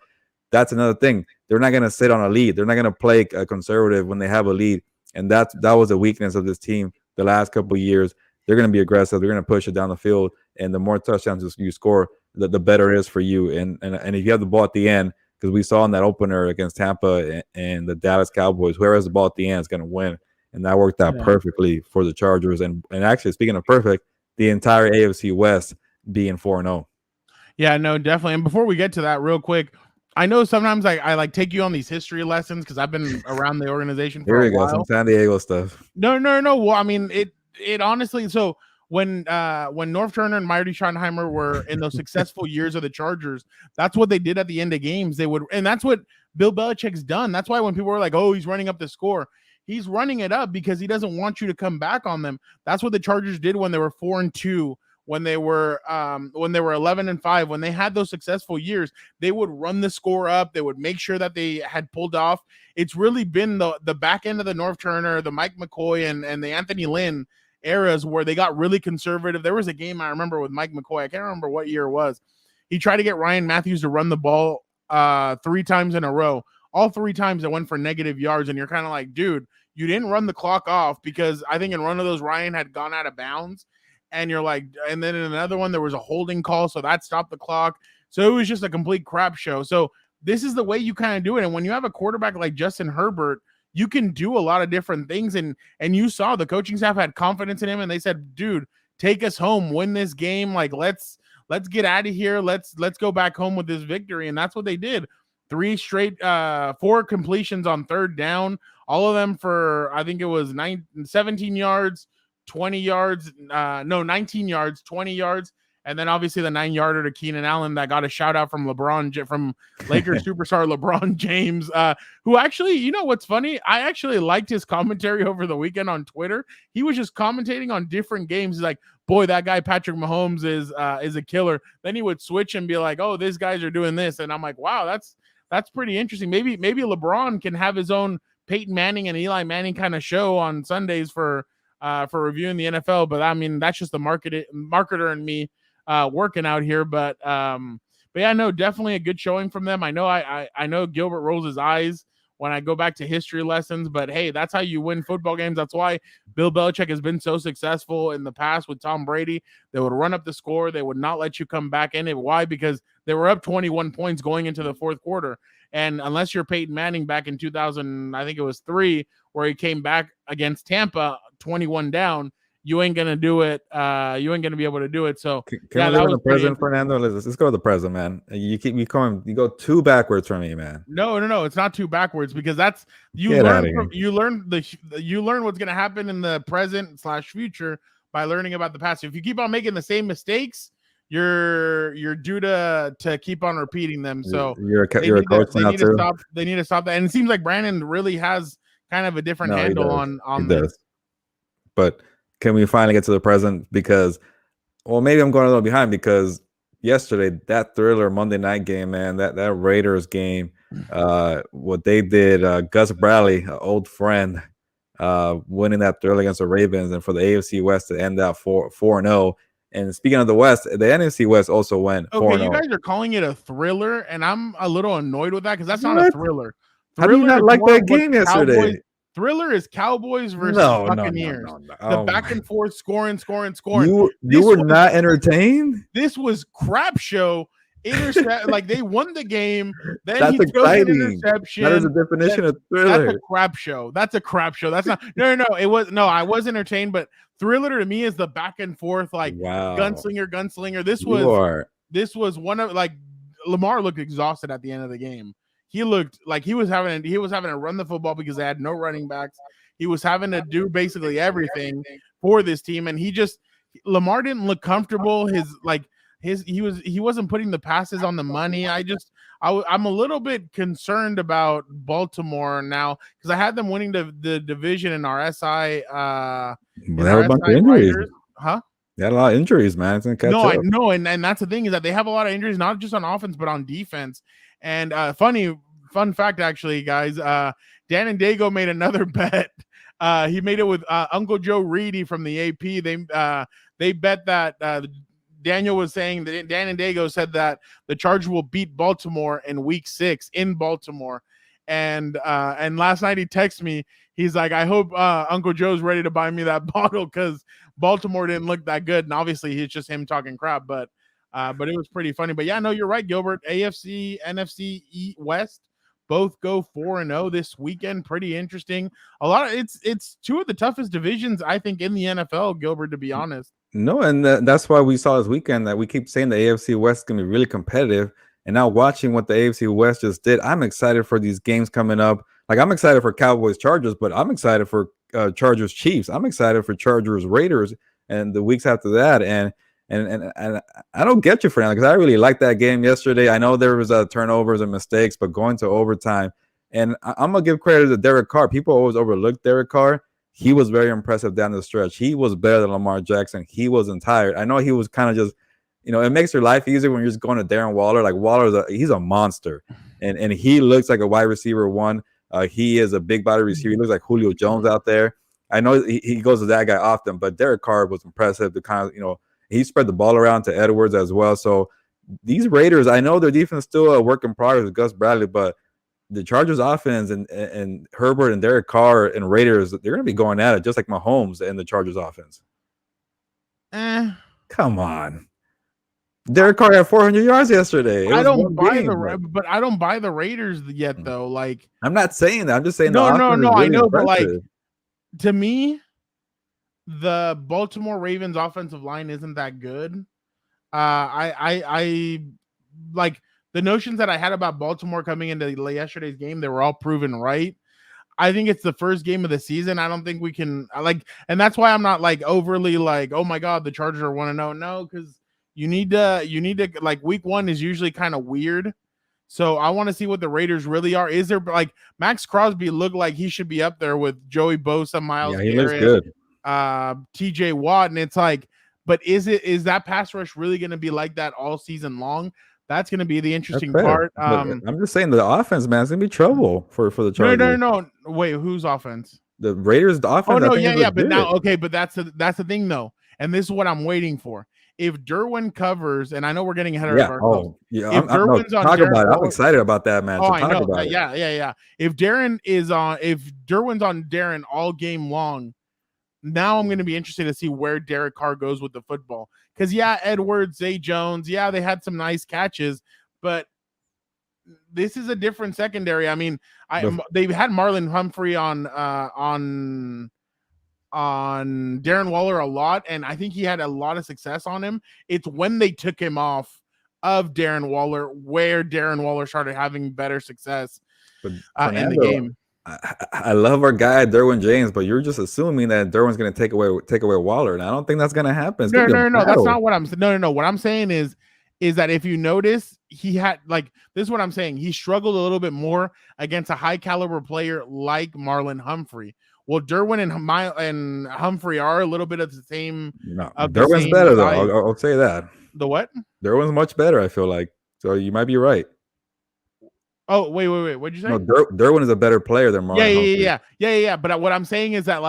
that's another thing. They're not going to sit on a lead. They're not going to play conservative when they have a lead. And that was a weakness of this team the last couple of years. They're going to be aggressive. They're going to push it down the field. And the more touchdowns you score, the better it is for you. And if you have the ball at the end, because we saw in that opener against Tampa and the Dallas Cowboys, whoever has the ball at the end is going to win. And that worked out perfectly for the Chargers. And actually, speaking of perfect, the entire AFC West being 4-0. Yeah, no, definitely. And before we get to that real quick, I know sometimes I like take you on these history lessons because I've been around the organization for Here a we go, while. some San Diego stuff. No. Well, I mean, it honestly. So when North Turner and Marty Schottenheimer were in those successful years of the Chargers, that's what they did at the end of games. They would, and that's what Bill Belichick's done. That's why when people were like, "Oh, he's running up the score," he's running it up because he doesn't want you to come back on them. That's what the Chargers did when they were 4-2. When they were 11-5, when they had those successful years, they would run the score up. They would make sure that they had pulled off. It's really been the back end of the North Turner, the Mike McCoy, and the Anthony Lynn eras where they got really conservative. There was a game I remember with Mike McCoy. I can't remember what year it was. He tried to get Ryan Matthews to run the ball 3 times in a row. All 3 times it went for negative yards, and you're kind of like, dude, you didn't run the clock off because I think in one of those Ryan had gone out of bounds. And you're like, and then in another one, there was a holding call. So that stopped the clock. So it was just a complete crap show. So this is the way you kind of do it. And when you have a quarterback like Justin Herbert, you can do a lot of different things. And you saw the coaching staff had confidence in him. And they said, dude, take us home, win this game. Like, let's get out of here. Let's go back home with this victory. And that's what they did. 3 straight, 4 completions on 3rd down, all of them for, I think it was 17 yards, 20 yards, 19 yards, 20 yards, and then obviously the 9-yarder to Keenan Allen that got a shout out from Lakers superstar LeBron James, who actually, you know what's funny? I actually liked his commentary over the weekend on Twitter. He was just commentating on different games. He's like, boy, that guy Patrick Mahomes is a killer. Then he would switch and be like, oh, these guys are doing this, and I'm like, wow, that's pretty interesting. Maybe LeBron can have his own Peyton Manning and Eli Manning kind of show on Sundays for reviewing the NFL, but I mean, that's just the marketer and me working out here. But yeah, no, definitely a good showing from them. I know I know Gilbert rolls his eyes when I go back to history lessons, but hey, that's how you win football games. That's why Bill Belichick has been so successful in the past with Tom Brady. They would run up the score. They would not let you come back in it. Why? Because they were up 21 points going into the 4th quarter. And unless you're Peyton Manning back in 2000, I think it was 3, where he came back against Tampa 21 down, you ain't gonna do it. You ain't gonna be able to do it. So can we live in the present, Fernando? Let's go to the present, man. You go too backwards for me, man. No, it's not too backwards because that's you learn what's gonna happen in the present / future by learning about the past. If you keep on making the same mistakes, you're due to keep on repeating them. So you're a coach now too. They need to stop that. And it seems like Brandon really has kind of a different handle on this. But can we finally get to the present? Because, well, maybe I'm going a little behind because yesterday, that thriller Monday night game, man, that Raiders game, what they did, Gus Bradley, an old friend, winning that thriller against the Ravens, and for the AFC West to end out 4-0. And speaking of the West, the NFC West also went 4-0. Okay, you guys are calling it a thriller, and I'm a little annoyed with that because that's not a thriller. How do you not like that game yesterday? Thriller is Cowboys versus Buccaneers. No. The back and forth scoring. You were not entertained? This was crap show. Like they won the game. Then that's he throws an interception. That is the definition of thriller. That's a crap show. That's not. No. It was no. I was entertained, but thriller to me is the back and forth, like gunslinger. This was one of like Lamar looked exhausted at the end of the game. He looked like he was having to run the football because they had no running backs. He was having to do basically everything for this team, and Lamar didn't look comfortable. He wasn't putting the passes on the money. I'm a little bit concerned about Baltimore now because I had them winning the division in our SI. They have a bunch of injuries, huh? They had a lot of injuries, man. It's gonna catch up. I know, and that's the thing is that they have a lot of injuries, not just on offense but on defense. And fun fact, actually, guys, Dan and Dago made another bet. He made it with Uncle Joe Reedy from the AP. They bet that Daniel was saying that Dan and Dago said that the Chargers will beat Baltimore in Week 6 in Baltimore. And last night he texted me. He's like, I hope Uncle Joe's ready to buy me that bottle because Baltimore didn't look that good. And obviously it's just him talking crap, but it was pretty funny. But yeah, no, you're right, Gilbert. AFC, NFC West both go 4-0 this weekend. Pretty interesting. It's 2 of the toughest divisions, I think, in the NFL, Gilbert, to be honest. No, and that's why we saw this weekend that we keep saying the AFC West is going to be really competitive. And now watching what the AFC West just did, I'm excited for these games coming up. Like, I'm excited for Cowboys Chargers, but I'm excited for Chargers Chiefs. I'm excited for Chargers Raiders and the weeks after that. And I don't get you, Fernando, because I really liked that game yesterday. I know there was turnovers and mistakes, but going to overtime, and I'm gonna give credit to Derek Carr. People always overlook Derek Carr. He was very impressive down the stretch. He was better than Lamar Jackson. He wasn't tired. I know he was kind of just, it makes your life easier when you're just going to Darren Waller. Like, he's a monster, and he looks like a wide receiver one. He is a big body receiver. He looks like Julio Jones out there. I know he goes to that guy often, but Derek Carr was impressive. The kind of, he spread the ball around to Edwards as well. So these Raiders, I know their defense is still a work in progress with Gus Bradley, but the Chargers offense and Herbert and Derek Carr and Raiders, they're going to be going at it just like Mahomes and the Chargers offense. Come on. Derek Carr had 400 yards yesterday. I don't buy but I don't buy the Raiders yet, though. Like, I'm not saying that. I'm just saying no. Really I know, impressive. but like, to me, the Baltimore Ravens offensive line isn't that good. I like the notions that I had about Baltimore coming into yesterday's game. They were all proven right. I think it's the first game of the season. I don't think we can and that's why I'm not like overly like, oh my God, the Chargers are 1-0. No, because you need to like, week one is usually kind of weird. So I want to see what the Raiders really are. Is there like Max Crosby looked like he should be up there with Joey Bosa, Myles Garrett, looks good. TJ Watt, and it's like, but is that pass rush really going to be like that all season long? That's going to be the interesting part. I'm just saying the offense, man, it's going to be trouble for the Chargers. No. Wait, whose offense? The Raiders' offense. Oh no, yeah, but now but that's the thing though, and this is what I'm waiting for. If Derwin covers, and I know we're getting ahead of ourselves. If Derwin's on Darren, I'm excited about that, man. Oh, I know. Yeah. If Derwin's on Darren all game long, now I'm going to be interested to see where Derek Carr goes with the football. Because Edwards, Zay Jones, they had some nice catches, but this is a different secondary. I mean, they've had Marlon Humphrey on Darren Waller a lot, and I think he had a lot of success on him. It's when they took him off of Darren Waller where Darren Waller started having better success in the game. I love our guy Derwin James, but you're just assuming that Derwin's going to take away Waller, and I don't think that's going to happen. No, that's not what I'm saying. No. What I'm saying is that if you notice, he had this is what I'm saying. He struggled a little bit more against a high caliber player like Marlon Humphrey. Well, Derwin and Humphrey are a little bit of the same. No, Derwin's better though. I'll say that. The what? Derwin's much better, I feel like. So you might be right. Oh, wait. What'd you say? No, Derwin is a better player than Marlon. Yeah. But what I'm saying is that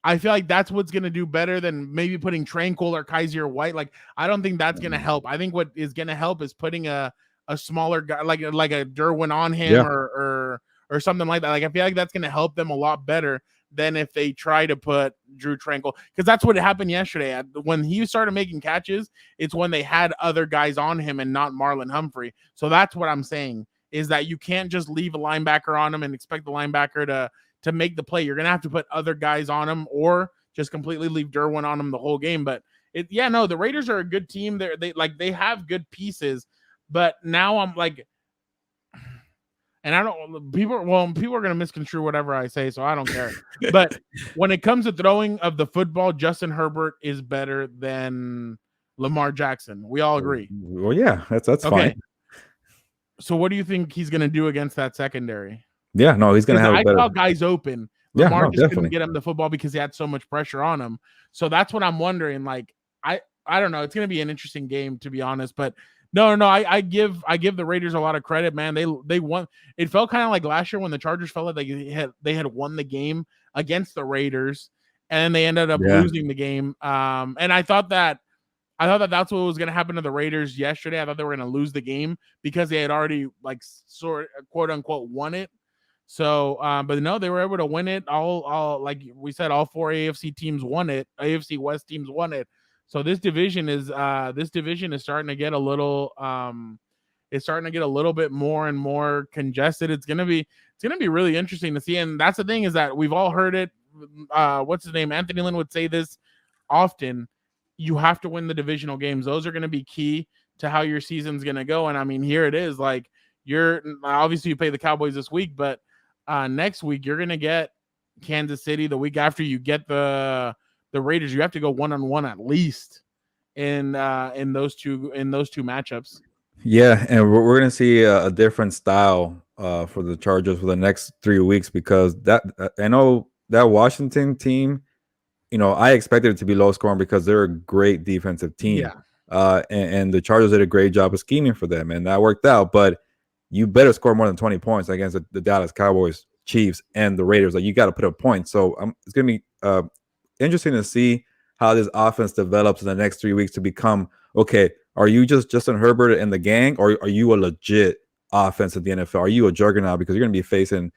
I feel like that's what's going to do better than maybe putting Tranquil or Kaiser White. I don't think that's going to help. I think what is going to help is putting a smaller guy like a Derwin on him or something like that. I feel like that's going to help them a lot better than if they try to put Drew Tranquil, because that's what happened yesterday. When he started making catches, it's when they had other guys on him and not Marlon Humphrey. So that's what I'm saying, is that you can't just leave a linebacker on him and expect the linebacker to make the play. You're going to have to put other guys on him or just completely leave Derwin on him the whole game. But the Raiders are a good team. They have good pieces, but now I'm like, and I don't, people are going to misconstrue whatever I say, so I don't care. But when it comes to throwing of the football, Justin Herbert is better than Lamar Jackson. We all agree. Well, yeah, that's okay. Fine. So what do you think he's going to do against that secondary? Yeah, no, he's going to have I saw guys open. Lamar just definitely couldn't get him the football because he had so much pressure on him. So that's what I'm wondering. I don't know. It's going to be an interesting game, to be honest. But no. I give the Raiders a lot of credit, man. They won. It felt kind of like last year when the Chargers felt like they had won the game against the Raiders, and they ended up losing the game. And I thought that that's what was going to happen to the Raiders yesterday. I thought they were going to lose the game because they had already sort of quote unquote won it. So, but no, they were able to win it. All like we said, all four AFC teams won it. AFC West teams won it. So this division is starting to get a little bit more and more congested. It's gonna be really interesting to see. And that's the thing, is that we've all heard it. What's his name? Anthony Lynn would say this often. You have to win the divisional games. Those are going to be key to how your season's gonna go. And I mean, here it is. Like you're obviously you play the Cowboys this week, but next week you're gonna get Kansas City. The week after you get the Raiders. You have to go 1-on-1 at least in those two matchups. Yeah, and we're going to see a different style for the Chargers for the next 3 weeks because that I know that Washington team, I expected it to be low scoring because they're a great defensive team. Yeah. And the Chargers did a great job of scheming for them, and that worked out. But you better score more than 20 points against the Dallas Cowboys, Chiefs, and the Raiders. Like you got to put up points. So it's going to be interesting to see how this offense develops in the next 3 weeks to become okay. Are you just Justin Herbert and the gang, or are you a legit offense at the NFL? Are you a juggernaut? Because you're going to be facing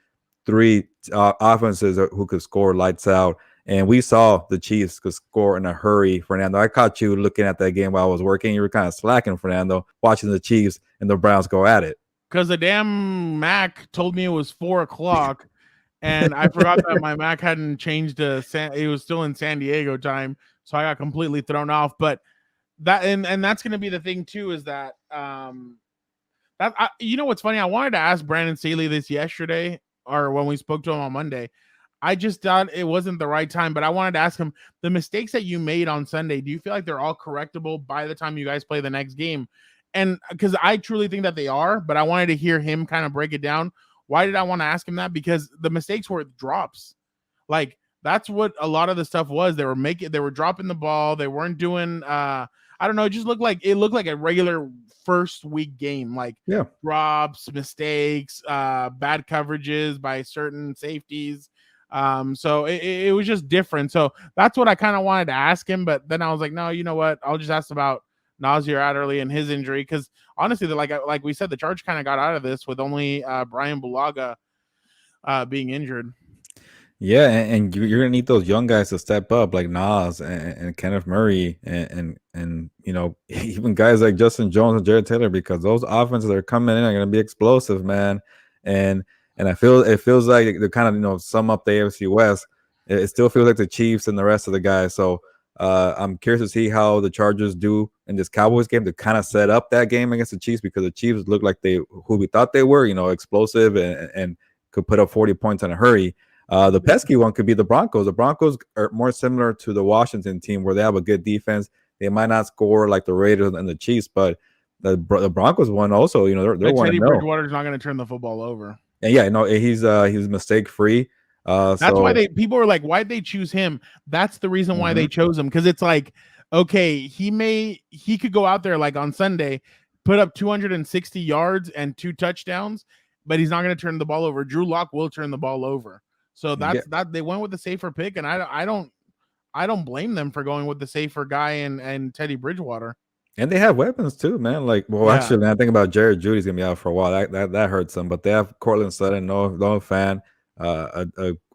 three offenses who could score lights out. And we saw the Chiefs could score in a hurry, Fernando. I caught you looking at that game while I was working. You were kind of slacking, Fernando, watching the Chiefs and the Browns go at it. Because the damn Mac told me it was 4:00, and I forgot that my Mac hadn't changed to it was still in San Diego time, so I got completely thrown off. But that and that's going to be the thing too, is that what's funny? I wanted to ask Brandon Staley this yesterday, or when we spoke to him on Monday. I just thought it wasn't the right time, but I wanted to ask him, the mistakes that you made on Sunday, do you feel like they're all correctable by the time you guys play the next game? And because I truly think that they are, but I wanted to hear him kind of break it down. Why did I want to ask him that? Because the mistakes were drops. Like that's what a lot of the stuff was. They were dropping the ball. They weren't doing I don't know. It looked like a regular first week game, like drops, mistakes, bad coverages by certain safeties. So it was just different. So that's what I kind of wanted to ask him. But then I was like, no, you know what? I'll just ask about Nasir Adderley and his injury, because honestly, like we said, the Charge kind of got out of this with only Brian Bulaga being injured. Yeah, and you're gonna need those young guys to step up, like Nas and Kenneth Murray, and even guys like Justin Jones and Jared Taylor, because those offenses that are coming in are gonna be explosive, man. And it feels like they're kind of sum up the AFC West. It still feels like the Chiefs and the rest of the guys. So I'm curious to see how the Chargers do in this Cowboys game to kind of set up that game against the Chiefs, because the Chiefs look like who we thought they were, explosive and could put up 40 points in a hurry. The pesky one could be the Broncos. The Broncos are more similar to the Washington team, where they have a good defense. They might not score like the Raiders and the Chiefs, but the Broncos one also, they're one. Teddy Bridgewater's not going to turn the football over. And yeah, he's mistake free. That's why people were like, why'd they choose him? That's the reason why they chose him, because it's like, okay, he could go out there like on Sunday, put up 260 yards and 2 touchdowns, but he's not going to turn the ball over. Drew Lock will turn the ball over. So that they went with the safer pick, and I don't blame them for going with the safer guy and Teddy Bridgewater. And they have weapons too, man. Actually, when I think about Jared Judy's gonna be out for a while. That hurts them. But they have Cortland Sutton, no fan, a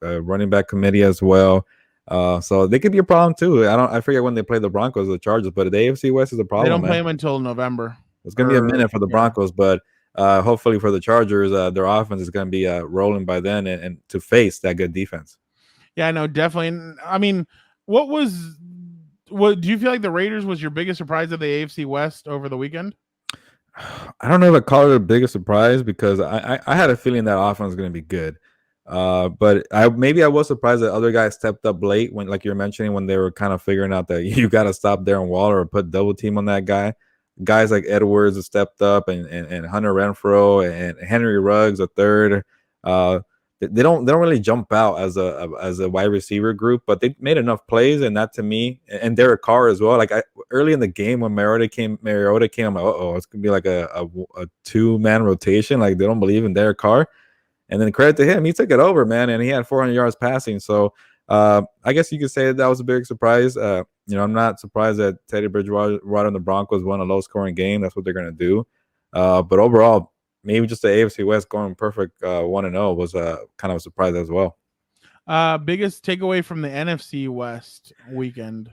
running back committee as well. So they could be a problem too. I forget when they play the Broncos or the Chargers, but the AFC West is a problem. They don't play them until November. It's gonna be a minute for the Broncos, but hopefully for the Chargers, their offense is gonna be rolling by then, and to face that good defense. Yeah, no, definitely. I mean, what do you feel like the Raiders was your biggest surprise of the AFC West over the weekend? I don't know if I call it a biggest surprise, because I had a feeling that offense was going to be good. But I was surprised that other guys stepped up late, when, like you're mentioning, when they were kind of figuring out that you got to stop Darren Waller or put double team on that guy. Guys like Edwards have stepped up, and Hunter Renfrow and Henry Ruggs a third. They don't really jump out as a wide receiver group, but they made enough plays, and that to me, and Derek Carr as well. Like early in the game when Mariota came, I'm like, it's gonna be like a 2-man rotation. Like they don't believe in Derek Carr, and then credit to him, he took it over, man, and he had 400 yards passing. So I guess you could say that was a big surprise. I'm not surprised that Teddy Bridgewater and the Broncos won a low-scoring game. That's what they're gonna do. But overall, maybe just the AFC West going perfect 1-0 was kind of a surprise as well. Biggest takeaway from the NFC West weekend?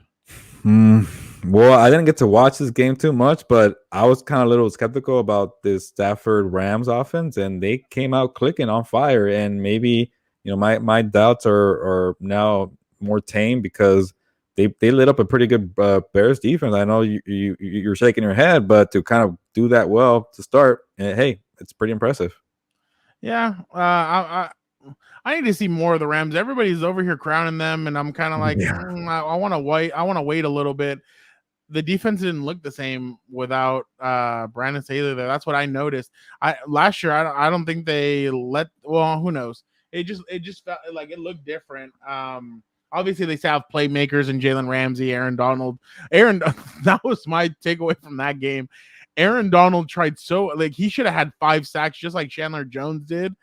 Well, I didn't get to watch this game too much, but I was kind of a little skeptical about this Stafford Rams offense, and they came out clicking on fire. And maybe my doubts are now more tame, because they lit up a pretty good Bears defense. I know you're shaking your head, but to kind of do that well to start, hey, it's pretty impressive. Yeah, I need to see more of the Rams. Everybody's over here crowning them, and I'm kind of like, I want to wait. I want to wait a little bit. The defense didn't look the same without Brandon Staley there. That's what I noticed. Last year, I don't think they let. Well, who knows? It just felt like it looked different. Obviously, they still have playmakers and Jalen Ramsey, Aaron Donald. That was my takeaway from that game. Aaron Donald tried he should have had 5 sacks just like Chandler Jones did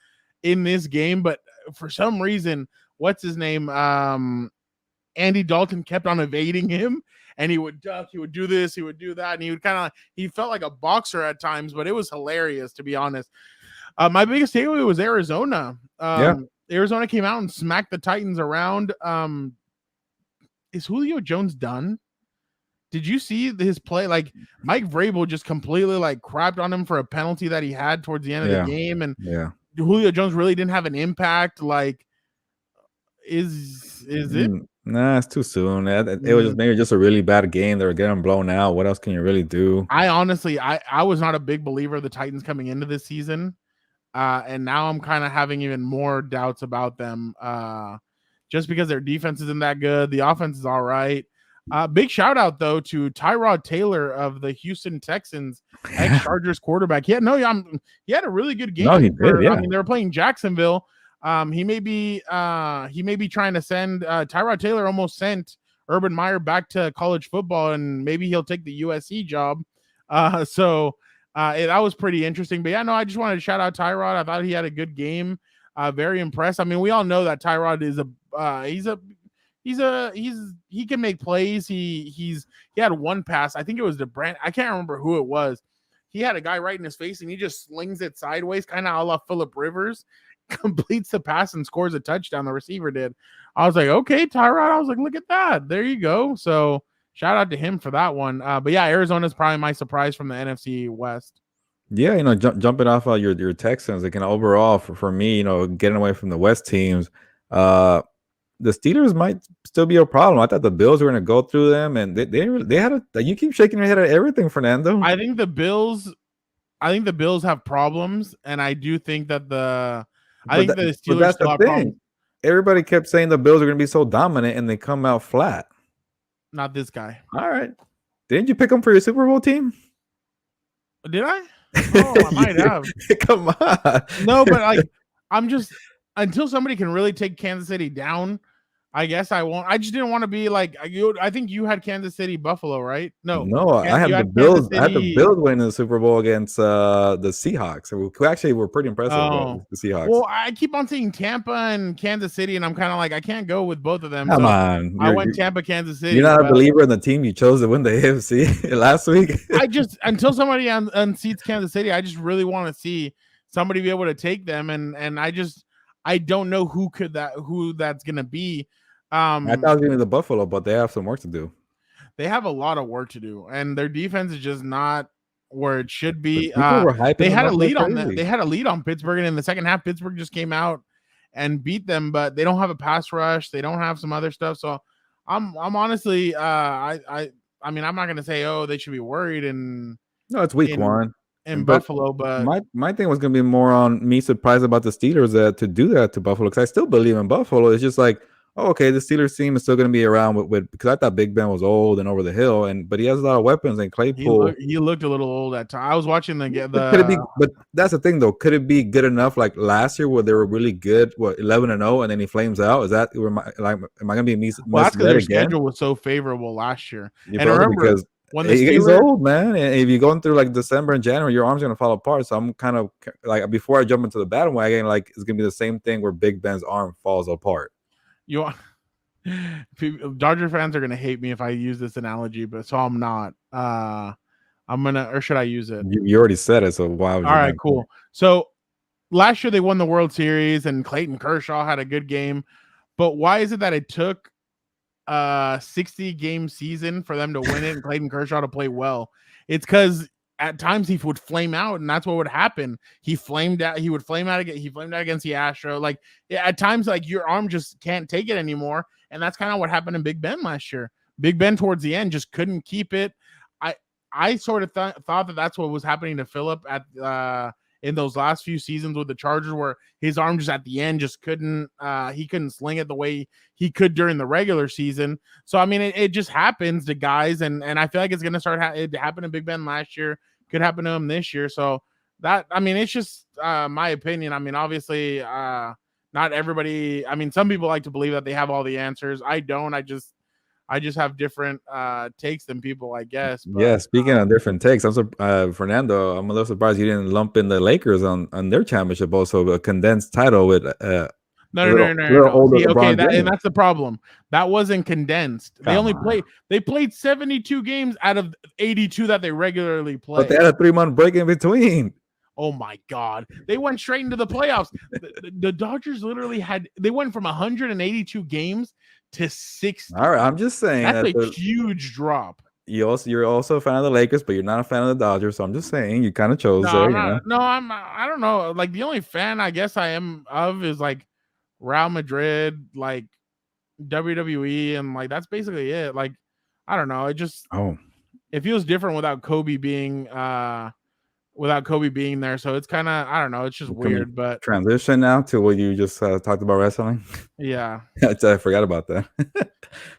in this game, but for some reason, what's his name? Andy Dalton kept on evading him, and he would duck, he would do this, he would do that, and he would he felt like a boxer at times, but it was hilarious, to be honest. My biggest takeaway was Arizona. Arizona came out and smacked the Titans around. Is Julio Jones done? Did you see his play? Like Mike Vrabel just completely crapped on him for a penalty that he had towards the end of the game, and Julio Jones really didn't have an impact. Is it? Nah, it's too soon. It was maybe just a really bad game. They were getting blown out. What else can you really do? I honestly, I was not a big believer of the Titans coming into this season, and now I'm kind of having even more doubts about them. Just because their defense isn't that good, the offense is all right. Big shout out though to Tyrod Taylor of the Houston Texans, ex-Chargers quarterback. He had a really good game. No, he did. Yeah. I mean, they were playing Jacksonville. He may be trying to send Tyrod Taylor almost sent Urban Meyer back to college football, and maybe he'll take the USC job. That was pretty interesting. But yeah, no, I just wanted to shout out Tyrod. I thought he had a good game. Very impressed. I mean, we all know that Tyrod is he can make plays. He had one pass. I think it was to Brand. I can't remember who it was. He had a guy right in his face, and he just slings it sideways, kind of a la Phillip Rivers, completes the pass and scores a touchdown. The receiver did. I was like, okay, Tyrod. I was like, look at that. There you go. So shout out to him for that one. But yeah, Arizona's probably my surprise from the NFC West. Yeah, jumping off of your Texans, overall for me, getting away from the West teams, the Steelers might still be a problem. I thought the Bills were going to go through them, and they had you keep shaking your head at everything, Fernando. I think the Bills have problems, and I do think that the Steelers still have problems. Everybody kept saying the Bills are going to be so dominant, and they come out flat. Not this guy. All right, didn't you pick them for your Super Bowl team? Did I? Oh, I might have. Come on. No, but I'm just until somebody can really take Kansas City down, I guess I won't. I just didn't want to be I think you had Kansas City Buffalo, right? No, I have the Bills. I had the Bills winning the Super Bowl against the Seahawks, who actually were pretty impressive. The Seahawks. Well, I keep on seeing Tampa and Kansas City, and I'm kind of I can't go with both of them. Come on, I went Tampa, Kansas City. You're not a believer in the team you chose to win the AFC last week. I just until somebody unseats Kansas City, I just really want to see somebody be able to take them, and I don't know who that's gonna be. I thought it was gonna be the Buffalo, but they have some work to do. They have a lot of work to do, and their defense is just not where it should be. They had a lead on them. They had a lead on Pittsburgh, and in the second half, Pittsburgh just came out and beat them. But they don't have a pass rush. They don't have some other stuff. So I'm honestly, I mean, I'm not gonna say they should be worried. And no, it's week 1 in Buffalo, but my thing was gonna be more on me surprised about the Steelers to do that to Buffalo, because I still believe in Buffalo. It's just okay, the Steelers team is still going to be around with because I thought Big Ben was old and over the hill, but he has a lot of weapons, and Claypool. He looked a little old at time. I was watching the could it be? But that's the thing, though. Could it be good enough like last year where they were really good? 11-0, and then he flames out. Is that am I going to be that's because their schedule was so favorable last year. And remember, because when he's old, man, and if you're going through December and January, your arm's going to fall apart. So I'm kind of before I jump into the bandwagon, it's going to be the same thing where Big Ben's arm falls apart. Dodger fans are gonna hate me if I use this analogy, but so I'm not. Or should I use it? You already said it, so why would you? All right, cool. So last year they won the World Series, and Clayton Kershaw had a good game. But why is it that it took 60-game season for them to win it and Clayton Kershaw to play well? It's because at times he would flame out, and that's what would happen. He flamed out. He would flame out again. He flamed out against the Astro. At times, your arm just can't take it anymore, and that's kind of what happened in Big Ben last year. Big Ben towards the end just couldn't keep it. I sort of thought that that's what was happening to Phillip at in those last few seasons with the Chargers, where his arm just at the end just couldn't he couldn't sling it the way he could during the regular season. So I mean, it just happens to guys, and I feel like it's gonna start. It happened to Big Ben last year, could happen to him this year. So that, I mean, it's just my opinion. I mean, obviously, not everybody. I mean, some people like to believe that they have all the answers. I don't. I just have different takes than people, I guess. But, yeah, speaking of different takes, Fernando, I'm a little surprised you didn't lump in the Lakers on their championship, also a condensed title with no. See, okay, and that's the problem. That wasn't condensed. They played 72 games out of 82 that they regularly play. But they had a 3-month break in between. Oh my God. They went straight into the playoffs. The Dodgers literally they went from 182 games to 60. All right, I'm just saying that's a huge drop. You're also a fan of the Lakers, but you're not a fan of the Dodgers. So I'm just saying you kind of chose there. I don't know. Like, the only fan I guess I am of is like Real Madrid, like WWE, and like that's basically it. Like, I don't know. It feels different without Kobe being there. So it's kind of, I don't know. It's just weird. But transition now to what you just talked about wrestling. Yeah, I forgot about that.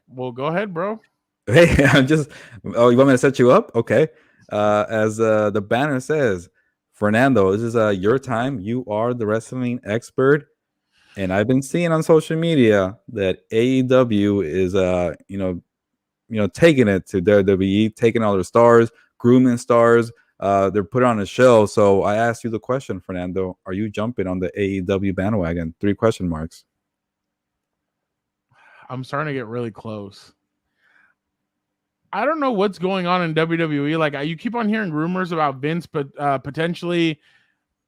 Well, go ahead, bro. Hey, oh, you want me to set you up? Okay. As the banner says, Fernando, this is your time. You are the wrestling expert. And I've been seeing on social media that AEW is taking it to WWE, taking all their stars, grooming stars. They're putting on a show. So I asked you the question, Fernando, are you jumping on the AEW bandwagon? 3 question marks. I'm starting to get really close. I don't know what's going on in WWE. Like, you keep on hearing rumors about Vince, but potentially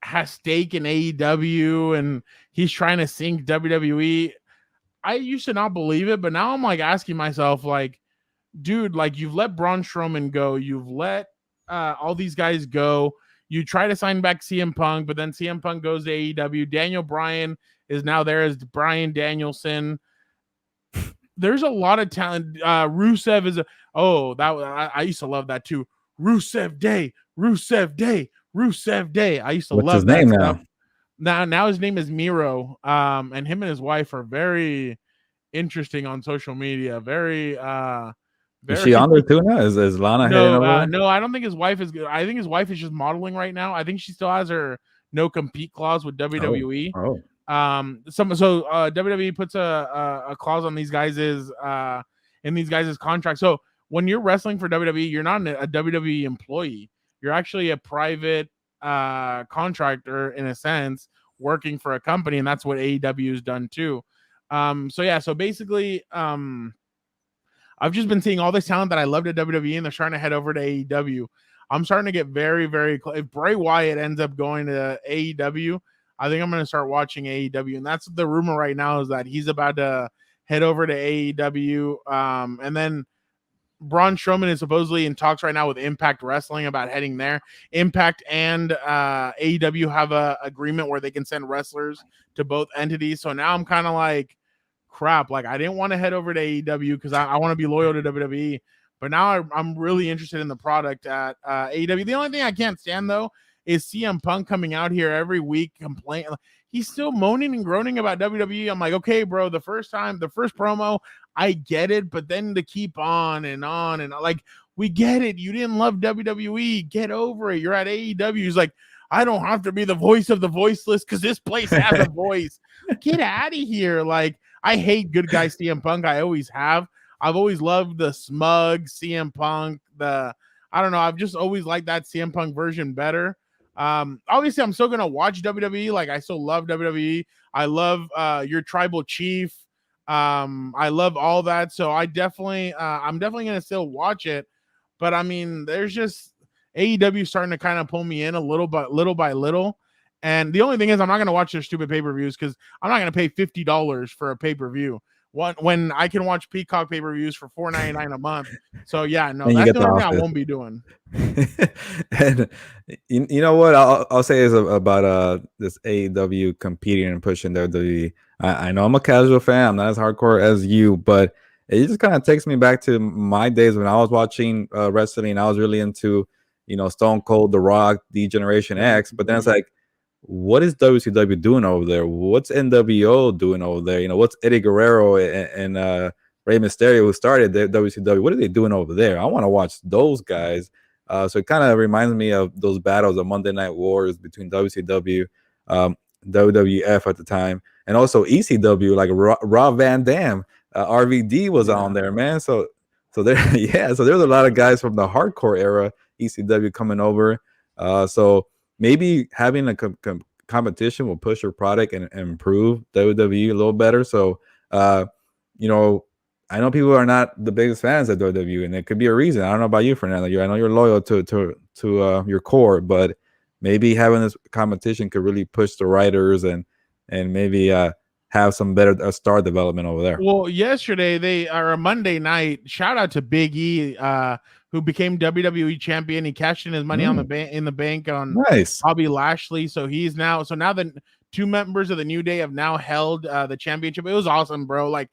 has stake in AEW, and he's trying to sink WWE. I used to not believe it, but now I'm like asking myself, like, dude, like, you've let Braun Strowman go, you've let all these guys go. You try to sign back CM Punk, but then CM Punk goes to AEW. Daniel Bryan is now there as Bryan Danielson. There's a lot of talent. Rusev is I used to love that too. Rusev Day. I used to love his that name stuff. Now his name is Miro. And him and his wife are very interesting on social media. Very is she on there too now? Is Lana heading over? No, I don't think his wife is good. I think his wife is just modeling right now. I think she still has her no compete clause with WWE. WWE puts a clause on these guys' in these guys' contract. So when you're wrestling for WWE, you're not a WWE employee. You're actually a private contractor in a sense, working for a company, and that's what AEW has done too. So basically, I've just been seeing all this talent that I loved at WWE, and they're trying to head over to AEW. I'm starting to get very, very close. If Bray Wyatt ends up going to AEW, I think I'm going to start watching AEW. And that's the rumor right now, is that he's about to head over to AEW. And then Braun Strowman is supposedly in talks right now with Impact Wrestling about heading there. Impact and AEW have a agreement where they can send wrestlers to both entities. So now I'm kind of like, crap, like I didn't want to head over to AEW because I want to be loyal to WWE. But now I'm really interested in the product at AEW. The only thing I can't stand, though, is CM Punk coming out here every week complaining. He's still moaning and groaning about WWE. I'm like, okay, bro, the first promo, I get it, but then to keep on and like, we get it. You didn't love WWE. Get over it. You're at AEW. He's like, I don't have to be the voice of the voiceless because this place has a voice. Get out of here. Like, I hate good guy CM Punk. I always have. I've always loved the smug CM Punk. I don't know. I've just always liked that CM Punk version better. Obviously, I'm still gonna watch WWE. Like, I still love WWE. I love your tribal chief. I love all that. So I'm definitely gonna still watch it. But I mean, there's just AEW starting to kind of pull me in little by little. And the only thing is, I'm not gonna watch their stupid pay-per-views because I'm not gonna pay $50 for a pay-per-view. When I can watch Peacock pay-per-views for $4.99 a month. So yeah, no, that's the only thing I won't be doing. And you know what I'll say is about this AEW competing and pushing WWE. I know I'm a casual fan. I'm not as hardcore as you, but It just kind of takes me back to my days when I was watching wrestling. I was really into, Stone Cold, The Rock, D-Generation X. But then it's like, what is WCW doing over there? What's NWO doing over there? What's Eddie Guerrero and Rey Mysterio, who started the WCW? What are they doing over there? I want to watch those guys. So it kind of reminds me of those battles of Monday Night Wars between WCW, WWF at the time, and also ECW, like Rob Van Dam. RVD was on there, man. So there, so there's a lot of guys from the hardcore era, ECW, coming over. So maybe having a competition will push your product and improve WWE a little better. So, I know people are not the biggest fans of WWE, and it could be a reason. I don't know about you, Fernando. I know you're loyal to your core, but maybe having this competition could really push the writers and maybe have some better star development over there. Well, yesterday a Monday night. Shout out to Big E, who became WWE champion. He cashed in his money on in the bank on Bobby Lashley. So now the two members of the New Day have now held the championship. It was awesome, bro. Like,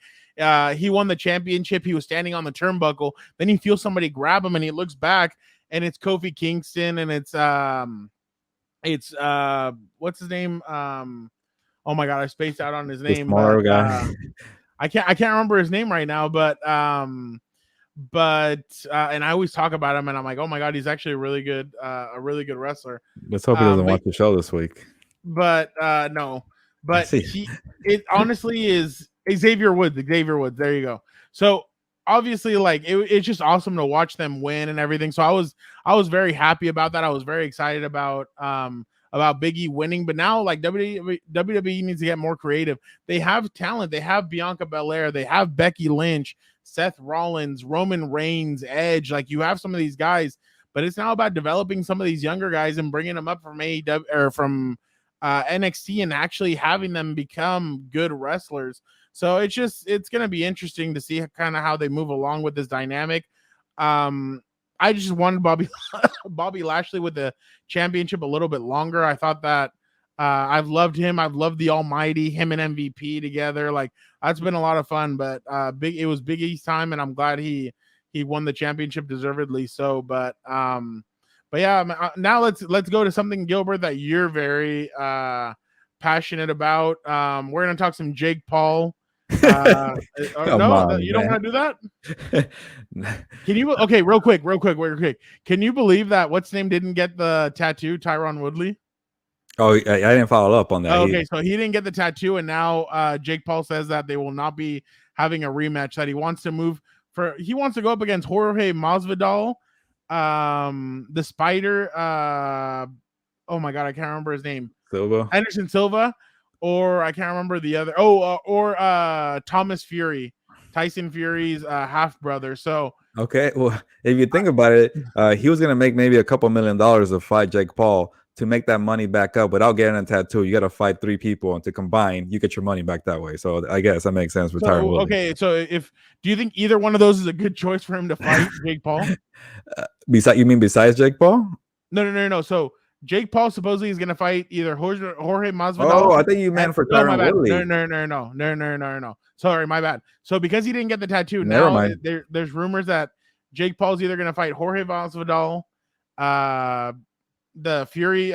he won the championship. He was standing on the turnbuckle. Then he feels somebody grab him, and he looks back, and it's Kofi Kingston, and it's what's his name? Oh my God, I spaced out on his name. Guy. I can't remember his name right now, but and I always talk about him, and I'm like, oh my God, he's actually a really good wrestler. Let's hope he doesn't watch the show this week. But no, but it honestly is Xavier Woods. There you go. So obviously, like, it's just awesome to watch them win and everything. So I was very happy about that. I was very excited about Big E winning. But now, like, WWE needs to get more creative. They have talent. They have Bianca Belair. They have Becky Lynch, Seth Rollins, Roman Reigns, Edge. Like, you have some of these guys, but it's now about developing some of these younger guys and bringing them up from AEW or from NXT and actually having them become good wrestlers. So it's going to be interesting to see kind of how they move along with this dynamic. I just wanted Bobby Lashley with the championship a little bit longer. I thought that I've loved him. I've loved the Almighty, him and MVP together. Like, that's been a lot of fun, but it was Big E's time, and I'm glad he won the championship deservedly so. But yeah, now let's go to something, Gilbert, that you're very passionate about. We're going to talk some Jake Paul. You don't want to do that? Can you real quick, can you believe that what's his name didn't get the tattoo, Tyron Woodley? Oh, I didn't follow up on that. Okay, so he didn't get the tattoo, and now Jake Paul says that they will not be having a rematch, that he wants to go up against Jorge Masvidal, the Spider, oh my God, I can't remember his name. Anderson Silva, or I can't remember the other. Or Thomas Fury, Tyson Fury's half brother. So okay, well, if you think about it, he was gonna make maybe a couple $1 million to fight Jake Paul to make that money back up without getting a tattoo. You got to fight 3 people, and to combine, you get your money back that way. So I guess that makes sense for Tyron Woodley. Okay, so do you think either one of those is a good choice for him to fight Jake Paul? Besides Jake Paul? No. So Jake Paul supposedly is going to fight either Jorge Masvidal. Oh, I think you meant for Tyron Woodley. No. Sorry, my bad. So because he didn't get the tattoo, now there's rumors that Jake Paul's either going to fight Jorge Masvidal, the Fury,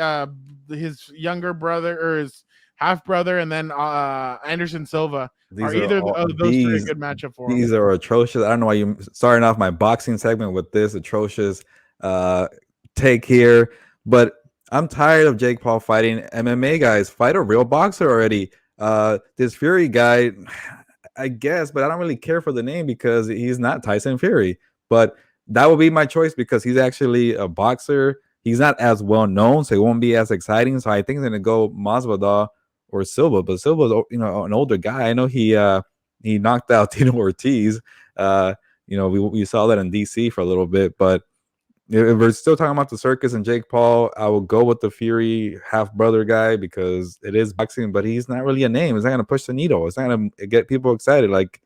his younger brother or his half brother, and then Anderson Silva. Are either of those 3 a good matchup for him? These are atrocious. I don't know why you starting off my boxing segment with this atrocious take here, but I'm tired of Jake Paul fighting MMA guys. Fight a real boxer already. This Fury guy, I guess, but I don't really care for the name because he's not Tyson Fury. But that would be my choice because he's actually a boxer. He's not as well known, so it won't be as exciting. So I think I'm gonna go Masvidal or Silva. But Silva's, an older guy. I know he knocked out Tito Ortiz. We saw that in D.C. for a little bit. But if we're still talking about the circus and Jake Paul, I will go with the Fury half brother guy because it is boxing, but he's not really a name. It's not gonna push the needle. It's not gonna get people excited. Like,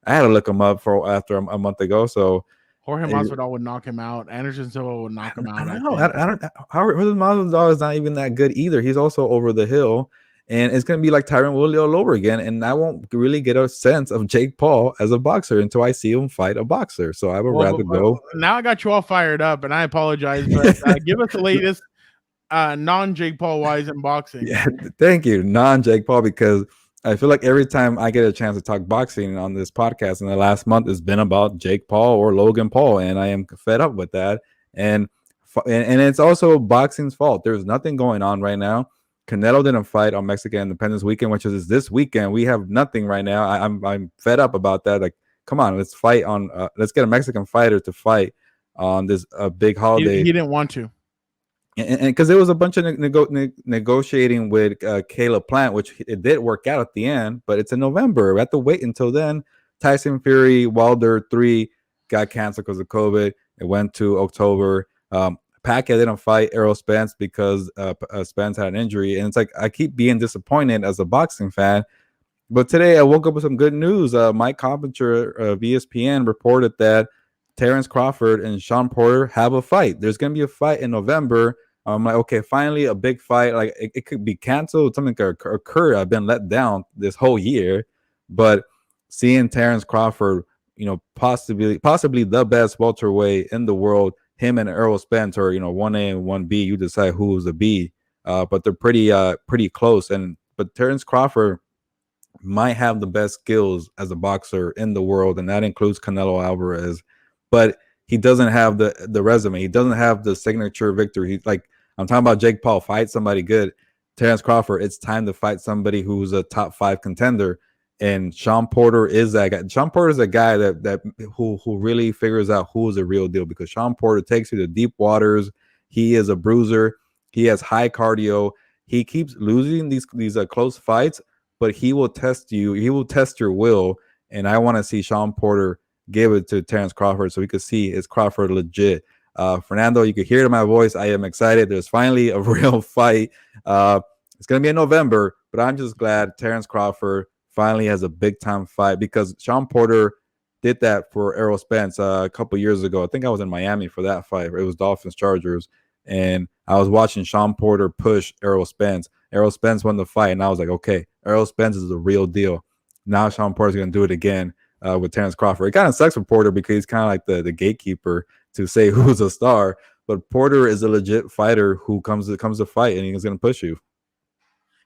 I had to look him up after a month ago. So Jorge Masvidal would knock him out. Anderson Silva would knock him out. I don't know. Jorge Masvidal is not even that good either. He's also over the hill. and it's going to be like Tyron Woodley all over again. And I won't really get a sense of Jake Paul as a boxer until I see him fight a boxer. So I would rather go. Now I got you all fired up, and I apologize, but give us the latest non-Jake Paul wise in boxing. Yeah, thank you, non-Jake Paul, because I feel like every time I get a chance to talk boxing on this podcast in the last month, it's been about Jake Paul or Logan Paul, and I am fed up with that. And it's also boxing's fault. There's nothing going on right now. Canelo didn't fight on Mexican Independence Weekend, which is this weekend. We have nothing right now. I'm fed up about that. Like, come on, let's fight on. Let's get a Mexican fighter to fight on this big holiday. He didn't want to. And because there was a bunch of negotiating with Caleb Plant, which it did work out at the end, but it's in November. We have to wait until then. Tyson Fury, Wilder 3 got canceled because of COVID. It went to October. Pacquiao didn't fight Errol Spence because Spence had an injury. And it's like, I keep being disappointed as a boxing fan. But today I woke up with some good news. Mike Coppinger of ESPN reported that Terrence Crawford and Sean Porter have a fight. There's going to be a fight in November. I'm like, okay, finally a big fight. Like it could be canceled. Something could occur. I've been let down this whole year, but seeing Terrence Crawford, possibly the best welterweight in the world, him and Errol Spence are, 1A and 1B. You decide who's a B, but they're pretty close. But Terrence Crawford might have the best skills as a boxer in the world, and that includes Canelo Alvarez. But he doesn't have the resume. He doesn't have the signature victory. He's like, I'm talking about Jake Paul, fight somebody good. Terrence Crawford, it's time to fight somebody who's a top 5 contender. And Sean Porter is that guy. Sean Porter is a guy who really figures out who's the real deal, because Sean Porter takes you to deep waters. He is a bruiser. He has high cardio. He keeps losing these close fights, but he will test you. He will test your will. And I want to see Sean Porter give it to Terrence Crawford so we could see, is Crawford legit? Fernando, you could hear it in my voice. I am excited. There's finally a real fight. It's going to be in November, but I'm just glad Terrence Crawford finally has a big-time fight, because Sean Porter did that for Errol Spence a couple years ago. I think I was in Miami for that fight. It was Dolphins-Chargers, and I was watching Sean Porter push Errol Spence. Errol Spence won the fight, and I was like, okay, Errol Spence is the real deal. Now Sean Porter's going to do it again. With Terrence Crawford. It kind of sucks for Porter because he's kind of like the gatekeeper to say who's a star, but Porter is a legit fighter who comes to fight, and he's going to push you.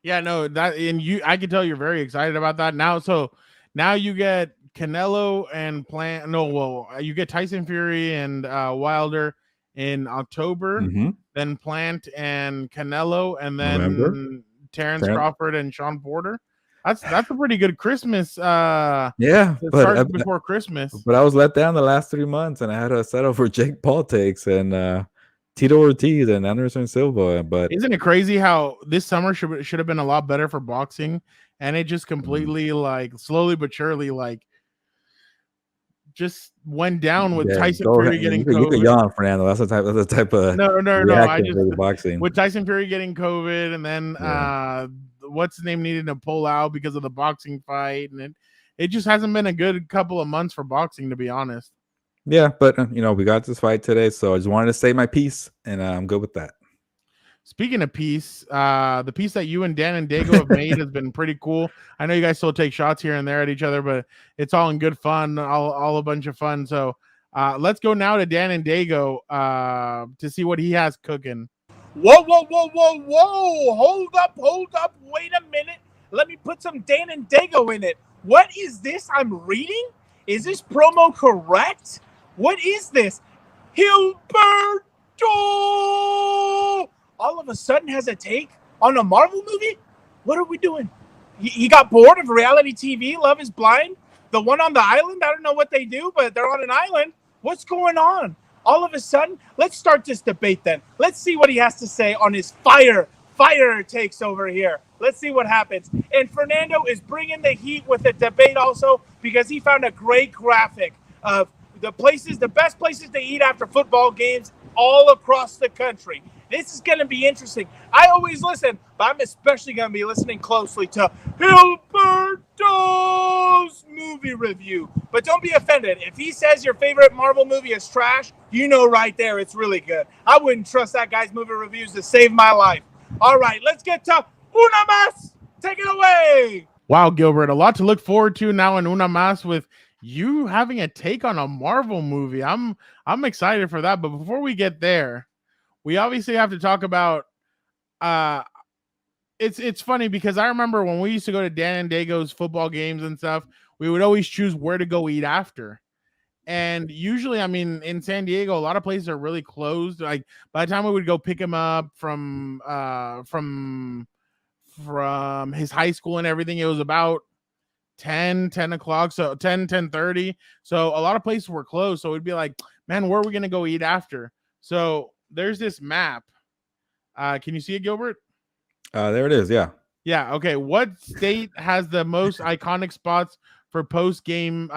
Yeah, no, I can tell you're very excited about that now. So now you get Canelo and Plant. No, well, you get Tyson Fury and Wilder in October, then Plant and Canelo, and then November. Terrence Crawford and Sean Porter. That's a pretty good Christmas. Yeah, but before Christmas. But I was let down the last 3 months, and I had to settle for Jake Paul takes and Tito Ortiz and Anderson Silva. But isn't it crazy how this summer should have been a lot better for boxing, and it just completely like slowly but surely just went down with Tyson Fury getting COVID. You can yawn, Fernando. That's the type of no. I just boxing with Tyson Fury getting COVID, and then what's his name needed to pull out because of the boxing fight, and it just hasn't been a good couple of months for boxing, to be honest. Yeah, but we got this fight today, so I just wanted to say my piece, and I'm good with that. Speaking of peace, the piece that you and Dan and Dago have made has been pretty cool. I know you guys still take shots here and there at each other, but it's all in good fun, all a bunch of fun. So let's go now to Dan and Dago to see what he has cooking. Whoa. Hold up. Wait a minute. Let me put some Dan and Dago in it. What is this I'm reading? Is this promo correct? What is this? Gilbert all of a sudden has a take on a Marvel movie? What are we doing? He got bored of reality TV, Love is Blind? The one on the island? I don't know what they do, but they're on an island. What's going on? All of a sudden, let's start this debate then. Let's see what he has to say on his fire takes over here. Let's see what happens. And Fernando is bringing the heat with the debate also, because he found a great graphic of the best places to eat after football games all across the country. This is going to be interesting. I always listen, but I'm especially going to be listening closely to Gilberto's movie review. But don't be offended. If he says your favorite Marvel movie is trash, you know right there it's really good. I wouldn't trust that guy's movie reviews to save my life. All right, let's get to una más Take it away. Wow, Gilbert, a lot to look forward to now in Una Mas with you having a take on a Marvel movie. I'm excited for that. But before we get there, we obviously have to talk about it's funny because I remember when we used to go to Dan and Dago's football games and stuff, we would always choose where to go eat after. And usually, I mean, in San Diego, a lot of places are really closed. Like by the time we would go pick him up from his high school and everything, it was about 10 o'clock, so 10:30. So a lot of places were closed, so it'd be like, man, where are we gonna go eat after? So there's this map. Can you see it, Gilbert? There it is. Yeah. Okay. What state has the most iconic spots for post-game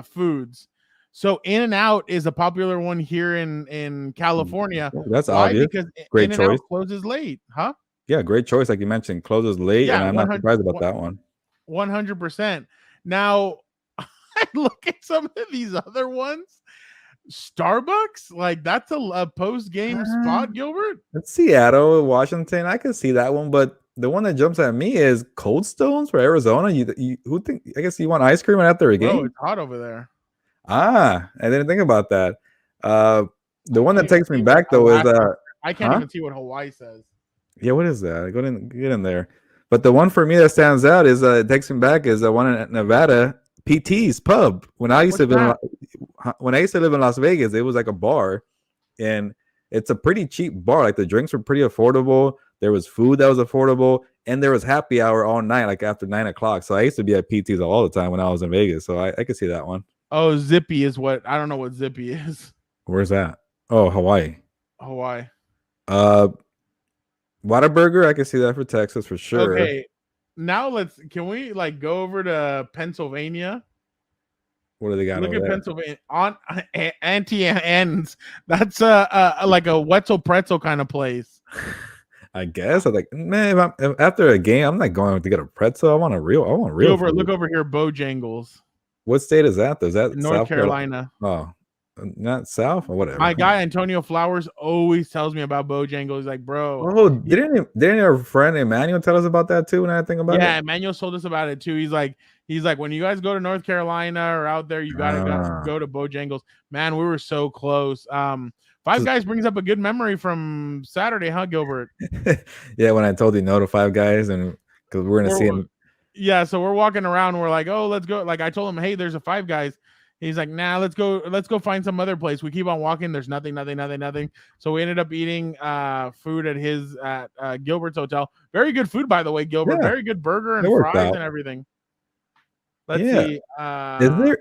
foods? So In-N-Out is a popular one here in California. That's Why? obvious. Because Great In-N-Out choice. closes late, huh? Yeah, great choice. Like you mentioned, closes late, Yeah, and I'm not surprised about that one. 100%. Now, I look at some of these other ones. Starbucks, like that's a post-game spot, Gilbert. It's Seattle, Washington. I can see that one, but the one that jumps at me is Cold Stones for Arizona. Who think? I guess you want ice cream after a game. Bro, it's hot over there. I didn't think about that. The one that takes me back though is I can't even see what Hawaii says. Yeah, what is that? Get in there. But the one for me that stands out is it takes me back is the one in Nevada, PT's Pub. When I used to live in Las Vegas, it was like a bar, and it's a pretty cheap bar. Like the drinks were pretty affordable. There was food that was affordable, and there was happy hour all night, like after 9 o'clock. So I used to be at PT's all the time when I was in Vegas. So I could see that one. Oh, Zippy is what I don't know what Zippy is. Where's that? Oh, Hawaii. Whataburger, I can see that for Texas for sure. Okay, now can we like go over to Pennsylvania? What do they got? Look over at there? Pennsylvania on Auntie Anne's. That's like a Wetzel pretzel kind of place. I guess I'm like, man, if after a game, I'm not going to get a pretzel. I want real. Look over here, Bojangles. What state is that? Is that North South Carolina? Oh, not South or whatever. My guy Antonio Flowers always tells me about Bojangles. He's like, bro. Oh, didn't your friend Emmanuel tell us about that too? When I think about it, yeah, Emmanuel told us about it too. He's like, when you guys go to North Carolina or out there, you gotta go to Bojangles. Man, we were so close. Five Guys brings up a good memory from Saturday, huh, Gilbert? Yeah, when I told you no to Five Guys, and because we're gonna see him. Yeah, so we're walking around. We're like, oh, let's go. Like I told him, hey, there's a Five Guys. He's like, nah, let's go find some other place. We keep on walking. There's nothing. So we ended up eating food at Gilbert's hotel. Very good food, by the way, Gilbert. Yeah. Very good burger and fries and everything. Let's see.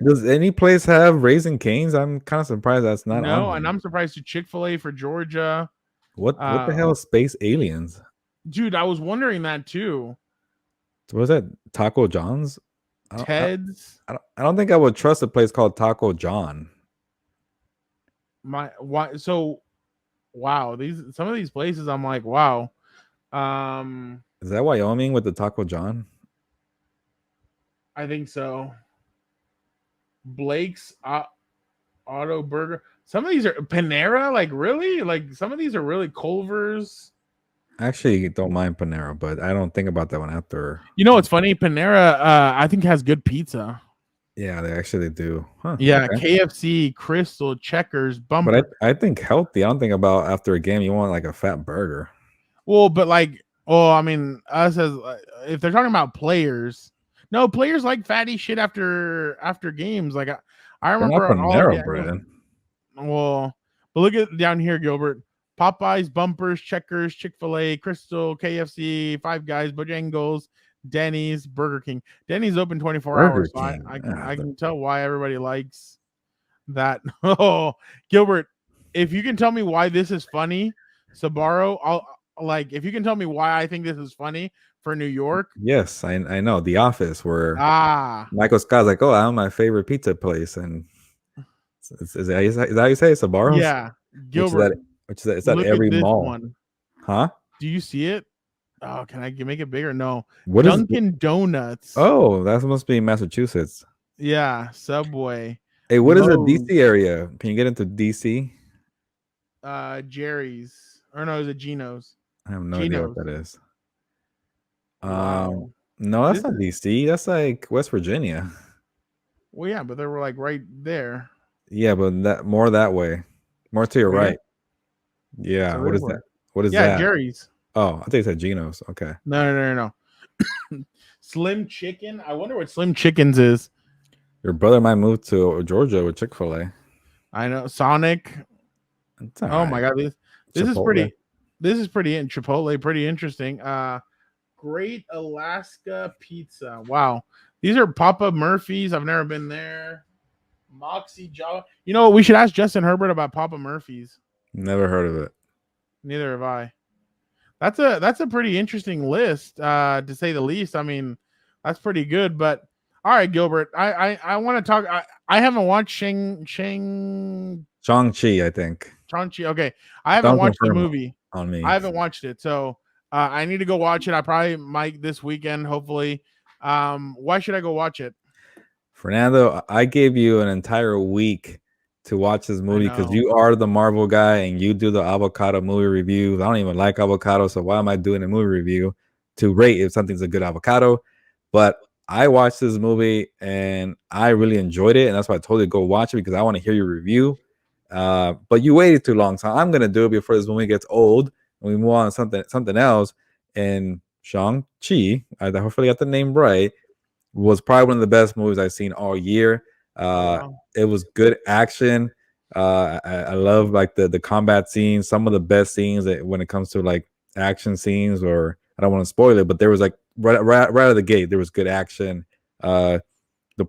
Does any place have Raising Cane's? I'm kind of surprised that's not. No, and I'm surprised to Chick-fil-A for Georgia. What the hell is Space Aliens? Dude, I was wondering that too. What was that? Taco John's? Ted's. I don't think I would trust a place called Taco John. Wow. Some of these places I'm like, wow. Is that Wyoming with the Taco John? I think so. Blake's Auto Burger. Some of these are Panera, like really? Like some of these are really Culver's. I actually don't mind Panera, but I don't think about that one after. You know what's funny? Panera, I think has good pizza. Yeah, they actually do. Huh, yeah, okay. KFC, Crystal, Checkers, Bumper. But I think healthy. I don't think about after a game you want like a fat burger. Well, but I mean, us as if they're talking about players, no players like fatty shit after games. Like I remember on Panera bread. Well, but look at down here, Gilbert. Popeyes, Bumpers, Checkers, Chick-fil-A, Crystal, KFC, Five Guys, Bojangles, Denny's, Burger King. Denny's open 24 hours. So I can tell why everybody likes that. Oh, Gilbert, if you can tell me why this is funny, Sabaro, if you can tell me why I think this is funny for New York. Yes, I know. The Office, where Michael Scott's like, oh, I'm my favorite pizza place. And is that how you say it, Sabaro? Yeah, Gilbert. Which is at every mall. One. Huh? Do you see it? Oh, can I make it bigger? No. What Dunkin' Donuts. Oh, that must be Massachusetts. Yeah, Subway. Hey, what is the DC area? Can you get into DC? Jerry's. Or no, is it Geno's? I have no idea what that is. Wow. No, that's not DC. That's like West Virginia. Well, yeah, but they were like right there. Yeah, but that more that way, more to your Right here? right. Yeah. So What this is that? one. What is Yeah, that? Jerry's. Oh, I think it said Geno's. Okay. No. Slim Chicken. I wonder what Slim Chickens is. Your brother might move to Georgia with Chick-fil-A. I know Sonic. It's all Oh right. my god, this is Chipotle. pretty. This is pretty in Chipotle, pretty interesting. Great Alaska Pizza. Wow, these are Papa Murphy's. I've never been there. Moxie Java. You know what? We should ask Justin Herbert about Papa Murphy's. Never heard of it. Neither have I. That's a pretty interesting list, to say the least. I mean, that's pretty good. But all right, Gilbert, I want to talk. I haven't watched Shang-Chi, I think. Shang-Chi. Okay, I haven't Don't watched the confirm movie. on me. I haven't watched it, so I need to go watch it. I probably might this weekend, hopefully. Why should I go watch it? Fernando, I gave you an entire week to watch this movie because know. you are the Marvel guy and you do the avocado movie reviews. I don't even like avocado, so why am I doing a movie review to rate if something's a good avocado? But I watched this movie and I really enjoyed it, and that's why I told you to go watch it because I want to hear your review. But you waited too long, so I'm gonna do it before this movie gets old and we move on to something else. And Shang-Chi, I hopefully got the name right, was probably one of the best movies I've seen all year. Wow. It was good action. I love like the combat scenes, some of the best scenes that when it comes to like action scenes, or I don't want to spoil it, but there was like right out of the gate, there was good action. The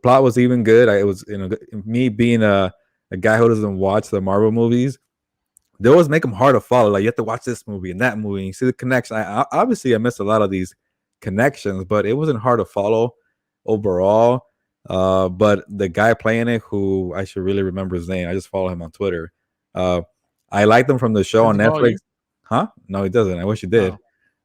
plot was even good. It was, you know, me being a guy who doesn't watch the Marvel movies, they always make them hard to follow. Like you have to watch this movie and that movie. And you see the connection. Obviously I missed a lot of these connections, but it wasn't hard to follow overall. But the guy playing it, who I should really remember his name, I just follow him on Twitter. I liked him from the show on Netflix. Huh? No, he doesn't. I wish he did.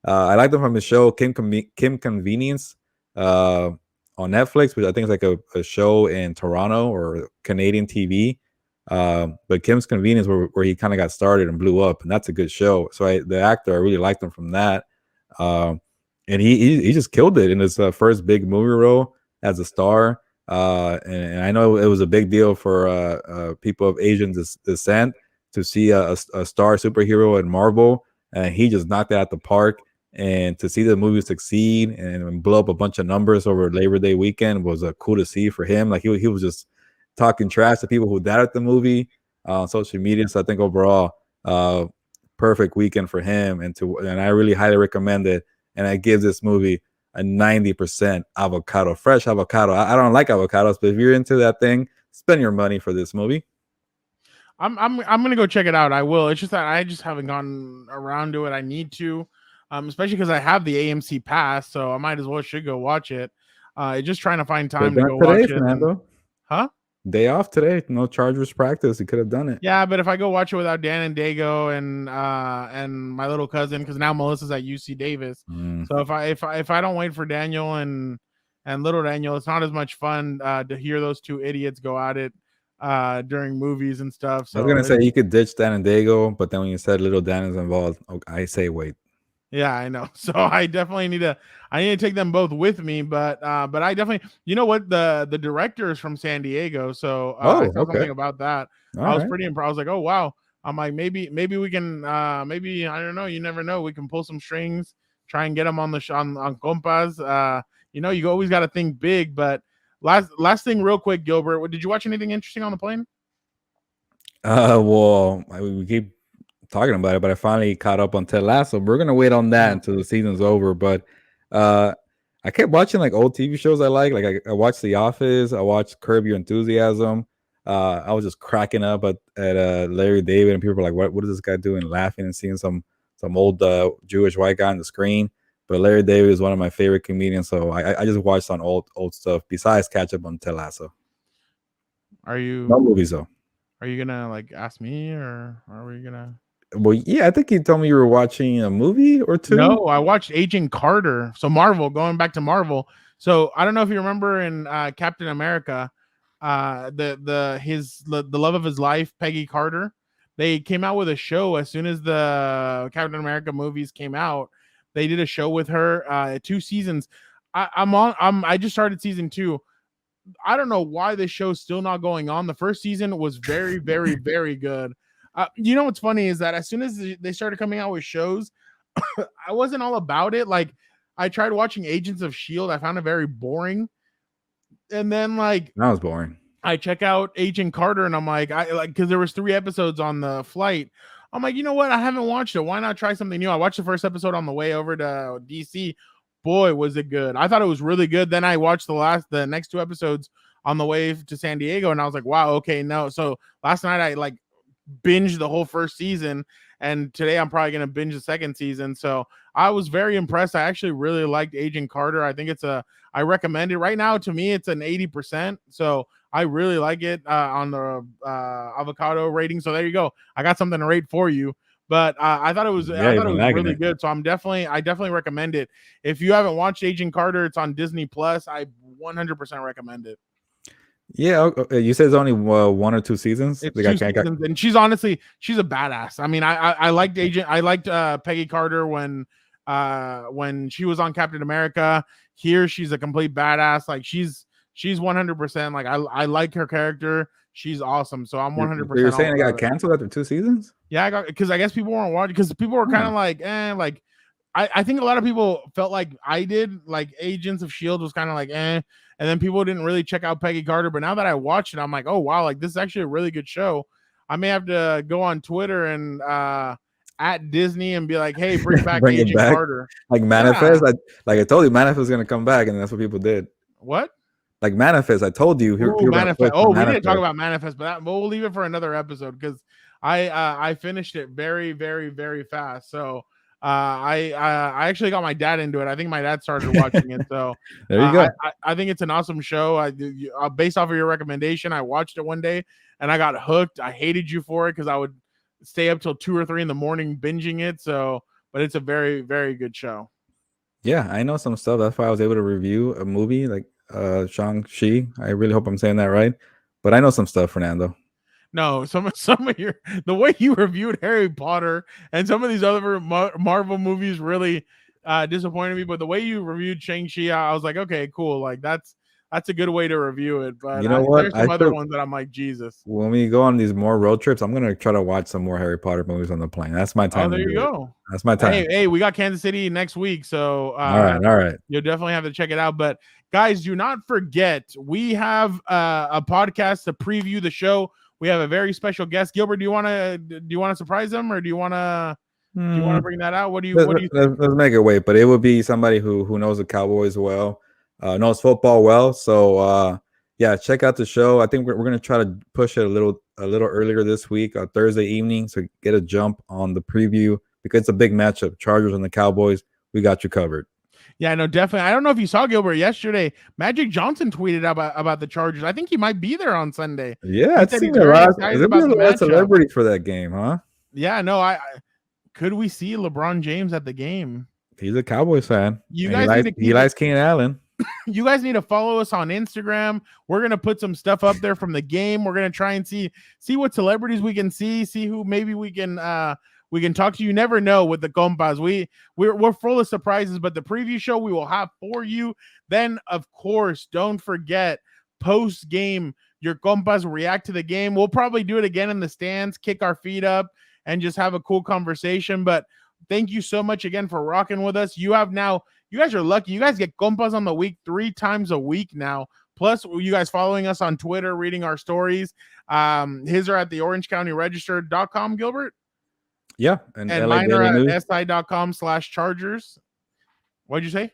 I liked him from the show Kim Convenience on Netflix, which I think is like a show in Toronto or Canadian TV. But Kim's Convenience, where he kind of got started and blew up, and that's a good show. So the actor, I really liked him from that. And he just killed it in his first big movie role as a star. And I know it was a big deal for people of Asian descent to see a star superhero in Marvel, and he just knocked it out the park. And to see the movie succeed and blow up a bunch of numbers over Labor Day weekend was cool to see for him. Like he was just talking trash to people who doubted the movie on social media. So I think overall, perfect weekend for him. And I really highly recommend it. And I give this movie a 90% avocado, fresh avocado. I don't like avocados, but if you're into that thing, spend your money for this movie. I'm gonna go check it out. I will. It's just that I just haven't gone around to it. I need to, especially because I have the AMC pass, so I might as well should go watch it. Just trying to find time to go watch it. Huh? Day off today, no Chargers practice. You could have done it. Yeah, but if I go watch it without Dan and Dago and my little cousin, because now Melissa's at UC Davis, so if I don't wait for Daniel and little Daniel, it's not as much fun to hear those two idiots go at it during movies and stuff. So I was gonna say you could ditch Dan and Dago, but then when you said little Dan is involved, I say wait. Yeah, I know. So I definitely need to take them both with me, but I definitely, you know what, the director is from San Diego, so I saw something about that. I was pretty impressed. I was like, oh wow. I'm like, maybe we can maybe, I don't know, you never know, we can pull some strings, try and get them on the on Compas. You know, you always got to think big. But last thing real quick, Gilbert, did you watch anything interesting on the plane? Well, we keep talking about it, but I finally caught up on Ted Lasso. We're gonna wait on that until the season's over. But I kept watching like old TV shows I like I watched The Office. I watched Curb Your Enthusiasm. I was just cracking up at Larry David, and people were like, what is this guy doing, laughing and seeing some old Jewish white guy on the screen. But Larry David is one of my favorite comedians, so I just watched on old stuff besides catch up on Ted Lasso. Are you no movies though? Are you gonna like ask me, or are we gonna? Well, yeah, I think you told me you were watching a movie or two. No, I watched Agent Carter. So Marvel, going back to Marvel. So I don't know if you remember in Captain America, the love of his life, Peggy Carter. They came out with a show as soon as the Captain America movies came out. They did a show with her, 2 seasons. I just started season 2. I don't know why this show's still not going on. The first season was very, very, very good. You know what's funny is that as soon as they started coming out with shows, I wasn't all about it. Like, I tried watching Agents of S.H.I.E.L.D. I found it very boring. And then, like, That was boring. I check out Agent Carter, and I'm like, because there was 3 episodes on the flight. I'm like, you know what? I haven't watched it. Why not try something new? I watched the first episode on the way over to DC. Boy, was it good. I thought it was really good. Then I watched the next 2 episodes on the way to San Diego, and I was like, wow, okay, no. So last night I like binged the whole first season, and today I'm probably going to binge the second season. So I was very impressed. I actually really liked Agent Carter. I think I recommend it right now. To me, it's an 80%. So I really like it on the avocado rating. So there you go. I got something to rate for you. But I thought it was really good. So I definitely recommend it. If you haven't watched Agent Carter, it's on Disney Plus. I 100% recommend it. Yeah, you said it's only 1 or 2 seasons. It's 2 seasons, and she's a badass. I mean, I liked Peggy Carter when she was on Captain America. Here, she's a complete badass. Like she's 100%. Like I like her character. She's awesome. So I'm 100%. So you're saying it got canceled after 2 seasons? Yeah, because I guess people weren't watching, because people were kind of like, like I think a lot of people felt like I did. Like Agents of S.H.I.E.L.D. was kind of like, and then people didn't really check out Peggy Carter. But now that I watched it, I'm like, oh wow, like this is actually a really good show. I may have to go on Twitter and at Disney and be like, hey, bring back Agent Carter. Like Manifest. Yeah. I told you Manifest was gonna come back, and that's what people did. What? Like Manifest, I told you. Manifest. Oh, we didn't talk about Manifest, but we'll leave it for another episode, because I finished it very, very, very fast. So I actually got my dad into it. I think my dad started watching it. So there you go. I think it's an awesome show. Based off of your recommendation, I watched it one day and I got hooked. I hated you for it because I would stay up till 2 or 3 in the morning binging it. So, but it's a very, very good show. Yeah, I know some stuff. That's why I was able to review a movie like Shang-Chi. I really hope I'm saying that right. But I know some stuff, Fernando. No, some of the way you reviewed Harry Potter and some of these other Marvel movies really disappointed me. But the way you reviewed Shang-Chi, I was like, okay, cool. Like that's a good way to review it. But you know what? There's some other ones that I'm like, Jesus. When we go on these more road trips, I'm gonna try to watch some more Harry Potter movies on the plane. That's my time. Oh, there you go. That's my time. Hey, we got Kansas City next week, so all right. You'll definitely have to check it out. But guys, do not forget, we have a podcast to preview the show. We have a very special guest. Gilbert, do you want to surprise them, or do you want to bring that out? What do you think? Let's make it wait, but it would be somebody who knows the Cowboys well, knows football well. So yeah, check out the show. I think we're going to try to push it a little earlier this week, Thursday evening, so get a jump on the preview, because it's a big matchup. Chargers and the Cowboys. We got you covered. Yeah, no, definitely. I don't know if you saw Gilbert yesterday. Magic Johnson tweeted about the Chargers. I think he might be there on Sunday. Yeah, I've seen a lot of celebrities for that game, huh? Yeah, no, could we see LeBron James at the game? He's a Cowboys fan. He likes Keenan Allen. You guys need to follow us on Instagram. We're gonna put some stuff up there from the game. We're gonna try and see what celebrities we can see who maybe we can talk to. You never know with the Compas. We're full of surprises, but the preview show we will have for you. Then, of course, don't forget, post game, your Compas react to the game. We'll probably do it again in the stands, kick our feet up, and just have a cool conversation. But thank you so much again for rocking with us. You guys are lucky. You guys get Compas on the week 3 times a week now. Plus, you guys following us on Twitter, reading our stories. His are at the OrangeCountyRegister.com, Gilbert. Yeah, and mine are at si.com/Chargers. What'd you say?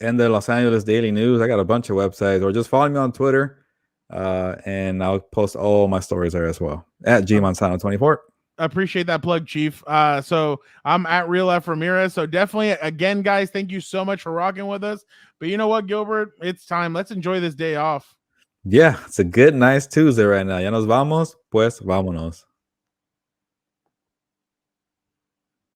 And the Los Angeles Daily News. I got a bunch of websites, or just follow me on Twitter, and I'll post all my stories there as well at GMonsanto24. Appreciate that plug, Chief. So I'm at Real F Ramirez. So definitely, again, guys, thank you so much for rocking with us. But you know what, Gilbert? It's time. Let's enjoy this day off. Yeah, it's a good, nice Tuesday right now. Ya nos vamos, pues vámonos.